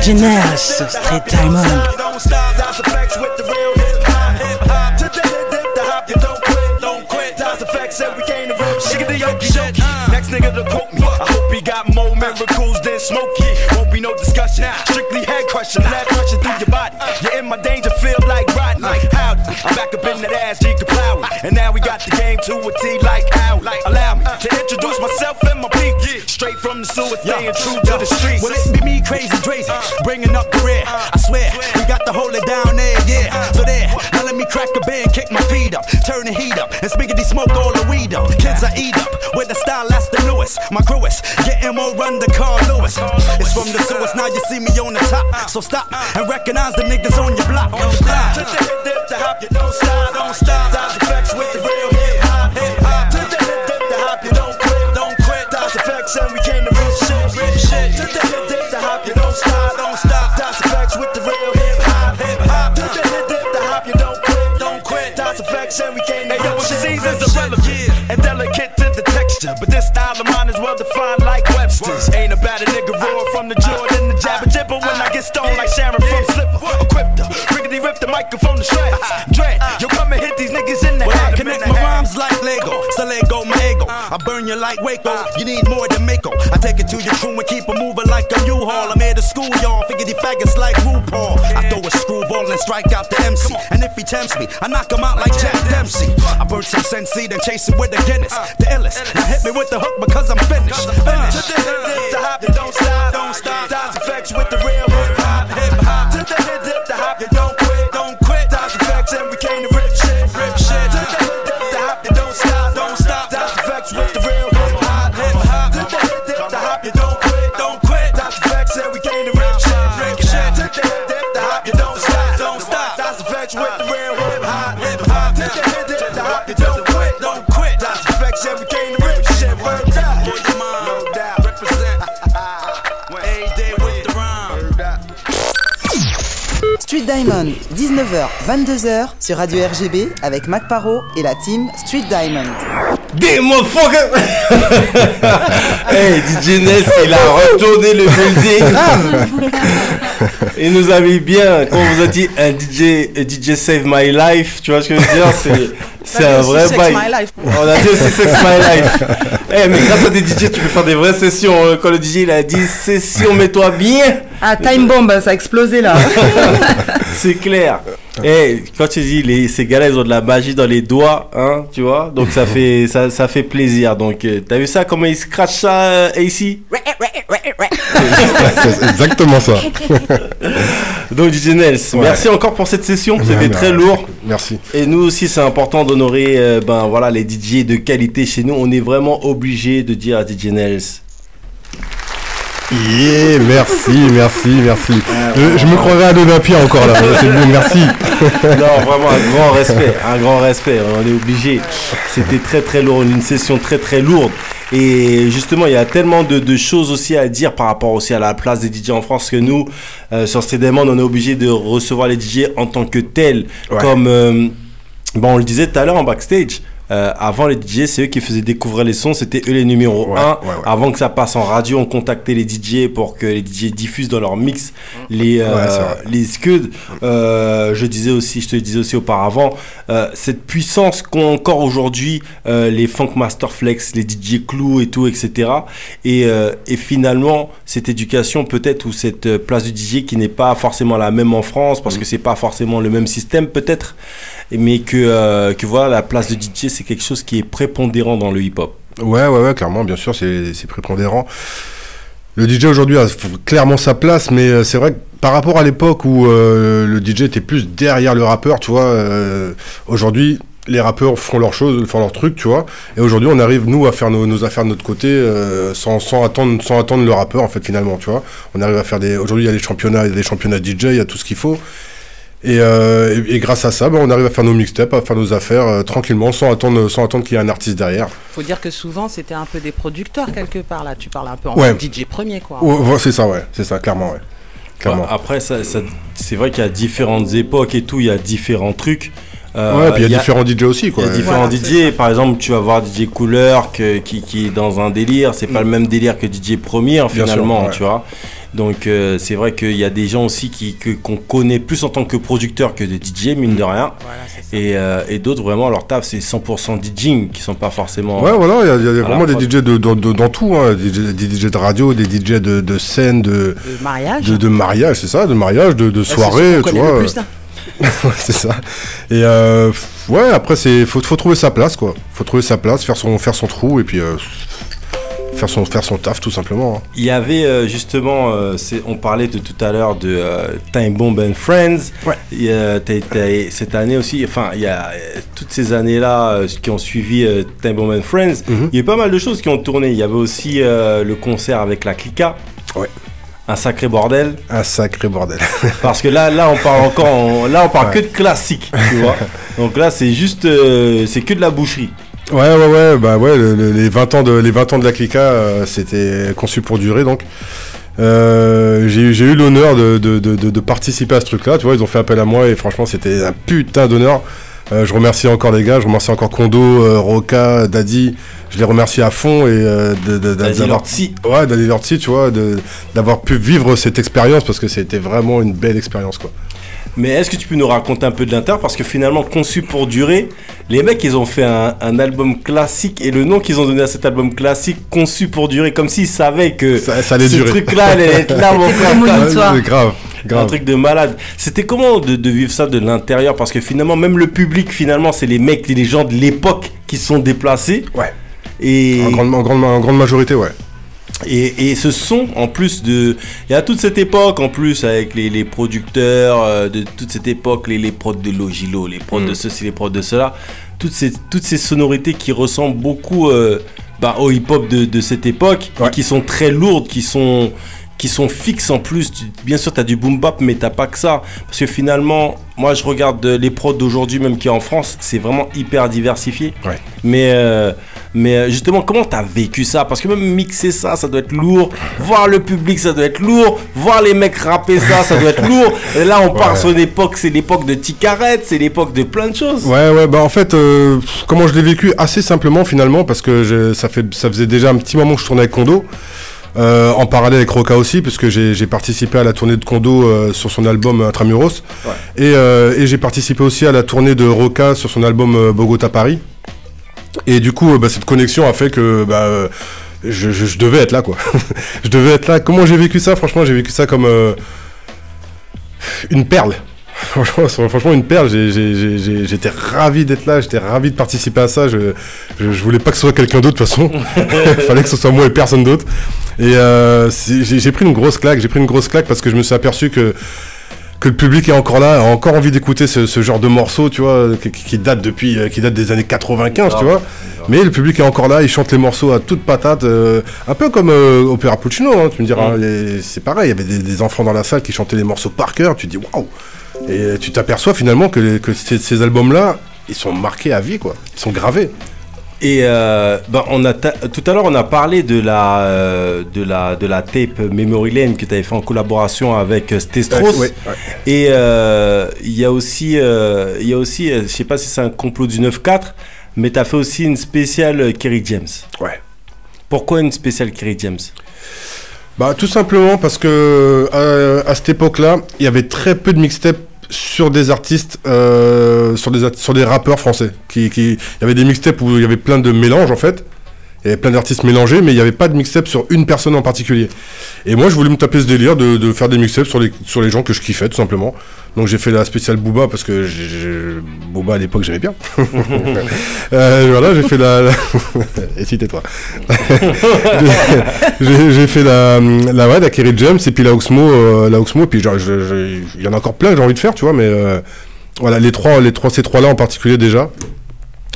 Genius, Street Diamond. Next nigga to quote me. I hope he got more miracles than Smokey. Won't be no discussion. Strictly head crushing, lead rushing through your body. You're in my danger field like Rodney. Howdy, I'm back up in that ass, G Kaplowy. And now we got the game to a T like Howie. Allow me to introduce myself and my peeps. Straight from the sewer, staying true to the streets. Well, it be me, crazy, crazy, bringing up the rear. I swear, we got to hold it down there, yeah. So there, now let me crack crack a beer and kick my feet up. Turn the heat up and spiggity smoke all the weed up. Kids I eat up with the style that's the newest. My crew is getting more run than Carl Lewis. It's from the sewers, now you see me on the top. So stop and recognize the niggas on your block. Don't stop. To the hip, dip, the hop, you don't stop, don't stop. Dodge effects with the real hip hop, hip hop. To the hip, dip, the hop, you don't quit, don't quit. Dodge effects and we came to real shit, real shit. To the hip, dip, the hop, you don't stop, don't stop. Dodge effects with the real hip hop, hip hop. To the hip, dip, the hop, you don't quit, don't quit. Dodge effects and we came to real shit. Seasons irrelevant and delicate to the texture, but this style of mine is well defined like Webster's. Ain't about a nigga roar from the Jordan, the jabber jibber when I get stoned like Sharon from Slipper. Equipped her, riggedy rip the microphone to shreds. Dread, yo come and hit these niggas in the head. Connect my rhymes like Lego, so Lego my ego. I burn you like Waco, you need more than Mako. I take it to your crew and keep it moving like a U-Haul. I'm here to school y'all, figure these faggots like RuPaul. I throw a screwball and strike out the MC, and if he tempts me, I knock him out like Jack Dempsey. I burn some Sensi, then chase it with the Guinness, the illest. Now hit me with the hook because I'm finished. Finish. To the hip, dip, the hop, you don't stop, don't stop. Dodge effects with the real hip hop, hip hop. To the hip, dip, the hop, you don't quit, don't quit. Dodge effects and we came to rip shit, rip shit. To the hip, dip, the hop, you don't stop, don't stop. Dodge effects with the real hip hop, hip hop. To the hip, dip, the hop, you don't quit, don't quit. Dodge effects and we came to rip shit, rip shit. To the hip, dip, the hop, you don't stop, don't stop. Dodge effects with the real hip hop, hip hop. To the hip, dip, the hop, you don't quit, don't quit. Dodge effects and we came to rip shit, word up. No doubt, represent. Every day with the rhyme. Street Diamond, 19h, 22h sur Radio RGB avec Mac Paro et la team Street Diamond. Des motherfuckers. Hey, DJ Ness, il a retourné le building. Grave. Il nous a mis bien, quand on vous a dit un DJ Save My Life, tu vois ce que je veux dire, c'est un vrai bail. On a dit aussi Sex My Life. Hey, mais grâce à des DJ, tu peux faire des vraies sessions. Quand le DJ il a dit session, mets-toi bien. Ah, Time Bomb, ça a explosé là. C'est clair. Hey, quand tu dis ces gars-là, ils ont de la magie dans les doigts, hein, tu vois. Donc ça fait plaisir. Donc t'as vu ça, comment ils scratchent ça, AC? C'est exactement ça. Donc DJ Nels, merci encore pour cette session. C'était très lourd. Merci. Et nous aussi, c'est important d'honorer, voilà, les DJ de qualité chez nous. On est vraiment obligé de dire à DJ Nels. Yeah, merci. Je me croirais à l'Olympia encore là. C'est bien, merci. Non, vraiment un grand respect. On est obligé. C'était très très lourd, une session très très lourde. Et justement, il y a tellement de choses aussi à dire par rapport aussi à la place des DJ en France que nous, sur Street Diamond, on est obligé de recevoir les DJ en tant que tels. Ouais. Comme on le disait tout à l'heure en backstage. Avant les DJ, c'est eux qui faisaient découvrir les sons, c'était eux les numéros 1. Avant que ça passe en radio, on contactait les DJ pour que les DJ diffusent dans leur mix les scuds. Je te disais aussi auparavant, cette puissance qu'ont encore aujourd'hui les Funk Master Flex, les DJ Clou et tout, etc. Et finalement, cette éducation peut-être, ou cette place du DJ qui n'est pas forcément la même en France, parce que c'est pas forcément le même système peut-être, mais que voilà, la place de DJ, c'est quelque chose qui est prépondérant dans le hip-hop. Ouais, clairement, bien sûr, c'est prépondérant. Le DJ aujourd'hui a clairement sa place, mais c'est vrai que par rapport à l'époque où le DJ était plus derrière le rappeur, tu vois, aujourd'hui, les rappeurs font leurs choses, font leurs trucs, tu vois, et aujourd'hui, on arrive, nous, à faire nos affaires de notre côté, sans attendre le rappeur, en fait, finalement, tu vois. On arrive à faire aujourd'hui, il y a des championnats DJ, il y a tout ce qu'il faut. Et grâce à ça, on arrive à faire nos mixtapes, à faire nos affaires tranquillement, sans attendre qu'il y ait un artiste derrière. Faut dire que souvent c'était un peu des producteurs quelque part là. Tu parles un peu en DJ premier quoi. C'est ça, clairement. Bah, après, c'est vrai qu'il y a différentes époques et tout, il y a différents trucs. Puis il y a différents DJ aussi quoi. Il y a différents DJ, par exemple, tu vas voir DJ Couleur qui est dans un délire, c'est pas le même délire que DJ Premier finalement, sûr, tu vois. Donc c'est vrai qu'il y a des gens aussi qu'on connaît plus en tant que producteur que de DJ, mine de rien. Voilà, et d'autres, vraiment, leur taf, c'est 100% DJing, qui sont pas forcément... Ouais, voilà, il y a vraiment des DJ dans tout, hein. Des DJ de radio, des DJ de scène, de mariage. De mariage, c'est ça, de mariage, de soirée, tu vois. C'est ça. Et après, faut trouver sa place, quoi. Faut trouver sa place, faire son trou, et puis... faire son taf tout simplement. Il y avait justement, on parlait de tout à l'heure de Time Bomb and Friends. Cette année aussi, enfin il y a toutes ces années-là qui ont suivi Time Bomb and Friends. Il y a eu pas mal de choses qui ont tourné. Il y avait aussi le concert avec la Clica. Ouais. Un sacré bordel. Un sacré bordel. Parce que là on parle encore, que de classique, tu vois. Donc là c'est juste, c'est que de la boucherie. Ouais, bah ouais, les 20 ans de la Clica, c'était conçu pour durer donc. J'ai eu l'honneur de participer à ce truc-là, tu vois, ils ont fait appel à moi et franchement c'était un putain d'honneur. Je remercie encore les gars, je remercie encore Kondo, Roca, Daddy, je les remercie à fond et Daddy Lortzi. Ouais, Daddy Lortzi, tu vois, d'avoir pu vivre cette expérience parce que c'était vraiment une belle expérience quoi. Mais est-ce que tu peux nous raconter un peu de l'intérieur? Parce que finalement, conçu pour durer, les mecs, ils ont fait un album classique et le nom qu'ils ont donné à cet album classique, conçu pour durer, comme s'ils savaient que ça allait durer. Truc-là allait être là, mon frère. Grave. Un truc de malade. C'était comment de vivre ça de l'intérieur? Parce que finalement, même le public, finalement, c'est les mecs, les gens de l'époque qui se sont déplacés. Ouais. Et en grande majorité, ouais. Et ce son, en plus de... Il y a toute cette époque, en plus, avec les producteurs de toute cette époque, les prods de Logilo, les prods de ceci, les prods de cela, toutes ces sonorités qui ressemblent beaucoup au hip-hop de cette époque, et qui sont très lourdes, qui sont fixes en plus. Bien sûr, tu as du boom bap, mais t'as pas que ça. Parce que finalement, moi, je regarde les prods d'aujourd'hui, même qui est en France, c'est vraiment hyper diversifié. Ouais. Mais justement, comment t'as vécu ça? Parce que même mixer ça doit être lourd. Voir le public, ça doit être lourd. Voir les mecs rapper ça doit être lourd. Et là, on part sur une époque, c'est l'époque de Ticaret, c'est l'époque de plein de choses. Ouais, bah en fait, comment je l'ai vécu? Assez simplement, finalement, parce que ça faisait déjà un petit moment que je tournais avec Kondo. En parallèle avec Roca aussi, puisque j'ai participé à la tournée de Kondo sur son album Intramuros. Ouais. Et j'ai participé aussi à la tournée de Roca sur son album Bogota Paris. Et du coup, cette connexion a fait que je devais être là, quoi. Je devais être là. Comment j'ai vécu ça? Franchement, j'ai vécu ça comme une perle. Franchement, une perle. J'étais ravi d'être là, j'étais ravi de participer à ça. Je voulais pas que ce soit quelqu'un d'autre de toute façon. Il fallait que ce soit moi et personne d'autre. Et j'ai pris une grosse claque. Parce que je me suis aperçu que le public est encore là, a encore envie d'écouter ce genre de morceaux, tu vois, qui date des années 95, tu vois. Mais le public est encore là, il chante les morceaux à toute patate, un peu comme Opéra Puccino, hein, tu me diras. C'est pareil, il y avait des enfants dans la salle qui chantaient les morceaux par cœur, tu te dis waouh. Et tu t'aperçois finalement que ces albums-là, ils sont marqués à vie, quoi. Ils sont gravés. Et tout à l'heure on a parlé de la tape Memory Lane que tu avais fait en collaboration avec Stestros. Ouais. Et il y a aussi, je sais pas si c'est un complot du 9-4, mais tu as fait aussi une spéciale Kerry James. Ouais. Pourquoi une spéciale Kerry James? Bah tout simplement parce que à cette époque-là, il y avait très peu de mixtapes sur des artistes, sur des rappeurs français. Il y avait des mixtapes où il y avait plein de mélanges en fait. Il y avait plein d'artistes mélangés, mais il n'y avait pas de mixtape sur une personne en particulier. Et moi, je voulais me taper ce délire de faire des mixtapes sur les gens que je kiffais, tout simplement. Donc j'ai fait la spéciale Booba, parce que Booba, à l'époque, j'aimais bien. Voilà, j'ai fait la... Et si tais-toi. J'ai fait la Kerry James, et puis la Oxmo, et puis il y en a encore plein que j'ai envie de faire, tu vois, mais voilà, ces trois-là en particulier déjà.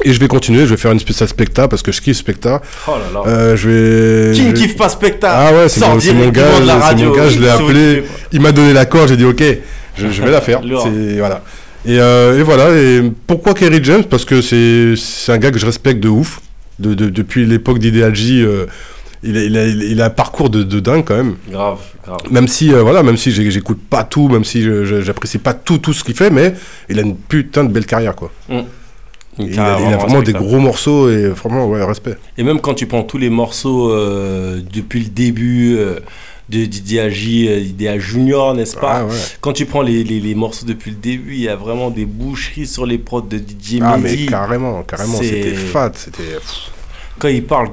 Et je vais continuer, je vais faire une spéciale Specta parce que je kiffe Specta. Oh là là. Qui ne kiffe pas Specta? Ah ouais, c'est mon gars, je l'ai appelé, il m'a donné l'accord, j'ai dit ok, je vais la faire. Voilà. Et voilà, et pourquoi Kerry James? Parce que c'est un gars que je respecte de ouf. Depuis l'époque d'Ideal J, il a un parcours de dingue quand même. Grave. Même si j'écoute pas tout, même si j'apprécie pas tout ce qu'il fait, mais il a une putain de belle carrière, quoi. Il a vraiment des gros morceaux et vraiment, ouais, respect. Et même quand tu prends tous les morceaux depuis le début de Idéal J, Idéal Junior, n'est-ce pas? Ah, ouais. Quand tu prends les morceaux depuis le début, il y a vraiment des boucheries sur les prods de DJ Mehdi. Ah, mais carrément, c'était fat, c'était... Quand il parle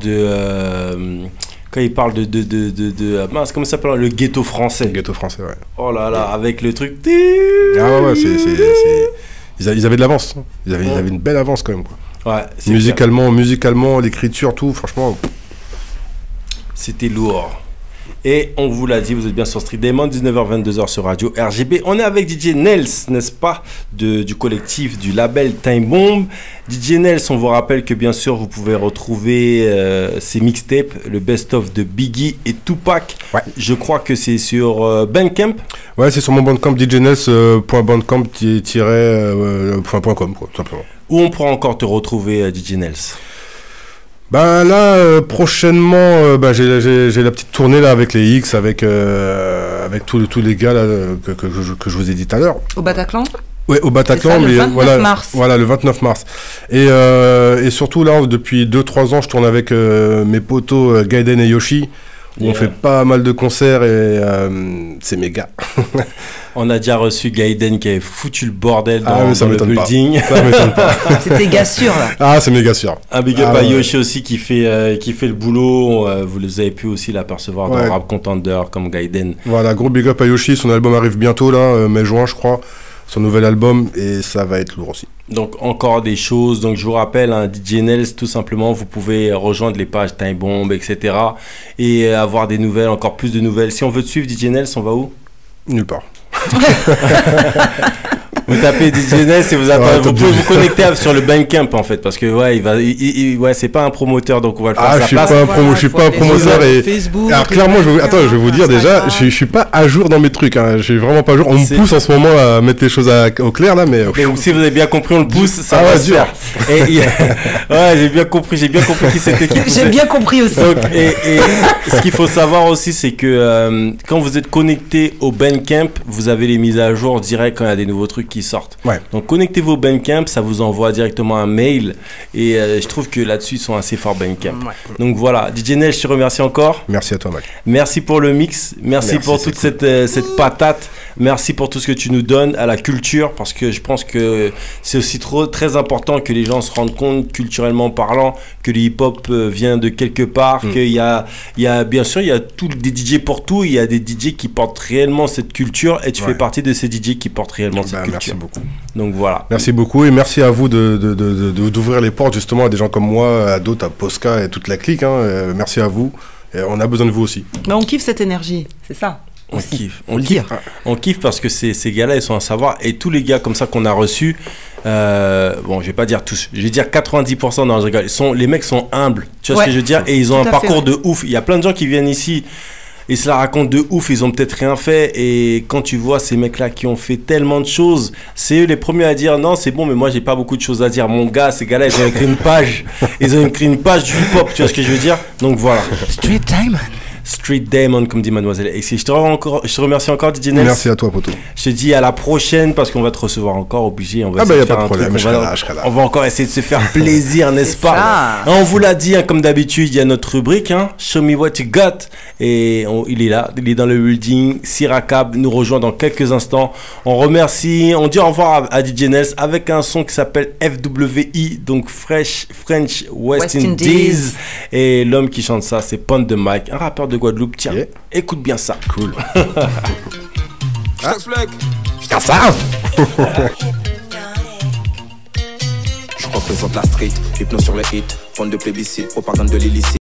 mince, comment ça s'appelle, le ghetto français. Le ghetto français, ouais. Oh là là, avec le truc... Ah ouais, Ils avaient de l'avance. Ils avaient une belle avance quand même, quoi. Ouais, musicalement, l'écriture, tout, franchement. C'était lourd. Et on vous l'a dit, vous êtes bien sur Street Demon, 19h-22h sur Radio RGB. On est avec DJ Nels, n'est-ce pas, du collectif, du label Time Bomb. DJ Nels, on vous rappelle que bien sûr, vous pouvez retrouver ses mixtapes, le best-of de Biggie et Tupac. Ouais. Je crois que c'est sur Bandcamp. Ouais, c'est sur mon Bandcamp, djnels.bandcamp-.com, tout simplement. Où on pourra encore te retrouver, DJ Nels? Ben là, prochainement, j'ai la petite tournée là avec les X, avec tous les gars là, que je vous ai dit tout à l'heure. Au Bataclan? Ouais, au Bataclan, ça, le 29 mars. Voilà, le 29 mars. Et surtout là, depuis 2-3 ans, je tourne avec mes potos Gaiden et Yoshi, où on fait pas mal de concerts et c'est méga. On a déjà reçu Gaiden qui avait foutu le bordel dans le building. Ça m'étonne pas. C'était gars sûr là. Ah, c'est méga sûr. Un big up à Yoshi aussi qui fait le boulot. Vous les avez pu aussi l'apercevoir dans Rap Contender comme Gaiden. Voilà, gros big up à Yoshi. Son album arrive bientôt là, mai-juin je crois. Son nouvel album et ça va être lourd aussi. Donc encore des choses. Donc je vous rappelle, DJ Nels, tout simplement, vous pouvez rejoindre les pages Time Bomb, etc. et avoir des nouvelles, encore plus de nouvelles. Si on veut te suivre, DJ Nels, on va où? Nulle part. Vous tapez DJ Nels et vous attendez. Vous pouvez vous connecter sur le Bandcamp en fait, parce que c'est pas un promoteur, donc on va le faire à sa place. Je suis pas un promoteur et Facebook, alors clairement, je vais vous dire déjà, je suis pas à jour dans mes trucs. Je suis vraiment pas à jour. On me pousse en ce moment à mettre les choses au clair là, mais. Donc si vous avez bien compris, on le pousse. Ça va se faire. Ouais, j'ai bien compris qui c'était qui poussait. J'ai bien compris aussi. Donc, et ce qu'il faut savoir aussi, c'est que quand vous êtes connecté au Bandcamp, vous avez les mises à jour direct quand il y a des nouveaux trucs qui sortent. Ouais. Donc connectez-vous au Bandcamp, ça vous envoie directement un mail et je trouve que là-dessus ils sont assez forts Bandcamp. Ouais. Donc voilà, DJ Nels, je te remercie encore. Merci à toi Mac. Merci pour le mix, merci pour toute cette patate, merci pour tout ce que tu nous donnes à la culture, parce que je pense que c'est aussi très important que les gens se rendent compte culturellement parlant que le hip-hop vient de quelque part, qu'il y a bien sûr il y a des DJ pour tout, il y a des DJ qui portent réellement cette culture et tu fais partie de ces DJ qui portent réellement cette culture. Merci beaucoup. Donc voilà. Merci beaucoup et merci à vous d'ouvrir les portes justement à des gens comme moi, à d'autres, à Posca et toute la clique. Merci à vous. Et on a besoin de vous aussi. Mais on kiffe cette énergie, c'est ça. On kiffe parce que ces gars-là, ils sont à savoir. Et tous les gars comme ça qu'on a reçus, bon, je vais pas dire tous, je vais dire 90%. Non, je rigole. Les mecs sont humbles. Tu vois ce que je veux dire? Et ils ont un parcours de ouf. Il y a plein de gens qui viennent ici. Ils se la racontent de ouf, ils ont peut-être rien fait. Et quand tu vois ces mecs-là qui ont fait tellement de choses, c'est eux les premiers à dire non, c'est bon, mais moi j'ai pas beaucoup de choses à dire. Mon gars, ces gars-là, ils ont écrit une page. Ils ont écrit une page du hip-hop, tu vois ce que je veux dire? Donc voilà. Street Diamond. Street Diamond, comme dit Mademoiselle. Et je te remercie encore, DJ Nels. Merci à toi, poto. Je te dis à la prochaine parce qu'on va te recevoir encore, obligé. On va y a pas de problème, je serai là. On va encore essayer de se faire plaisir, n'est-ce pas? On vous l'a dit, comme d'habitude, il y a notre rubrique, Show Me What You Got. Et il est là, il est dans le building. Sirakab nous rejoint dans quelques instants. On remercie, on dit au revoir à DJ Nels avec un son qui s'appelle FWI, donc French West Indies. Et l'homme qui chante ça, c'est Pond de Mike, un rappeur de Guadeloupe. Tiens, écoute bien ça. Cool. Je t'explique. Je représente la street, hypnose sur les hits, fond de plébiscite, propagande de l'illicite.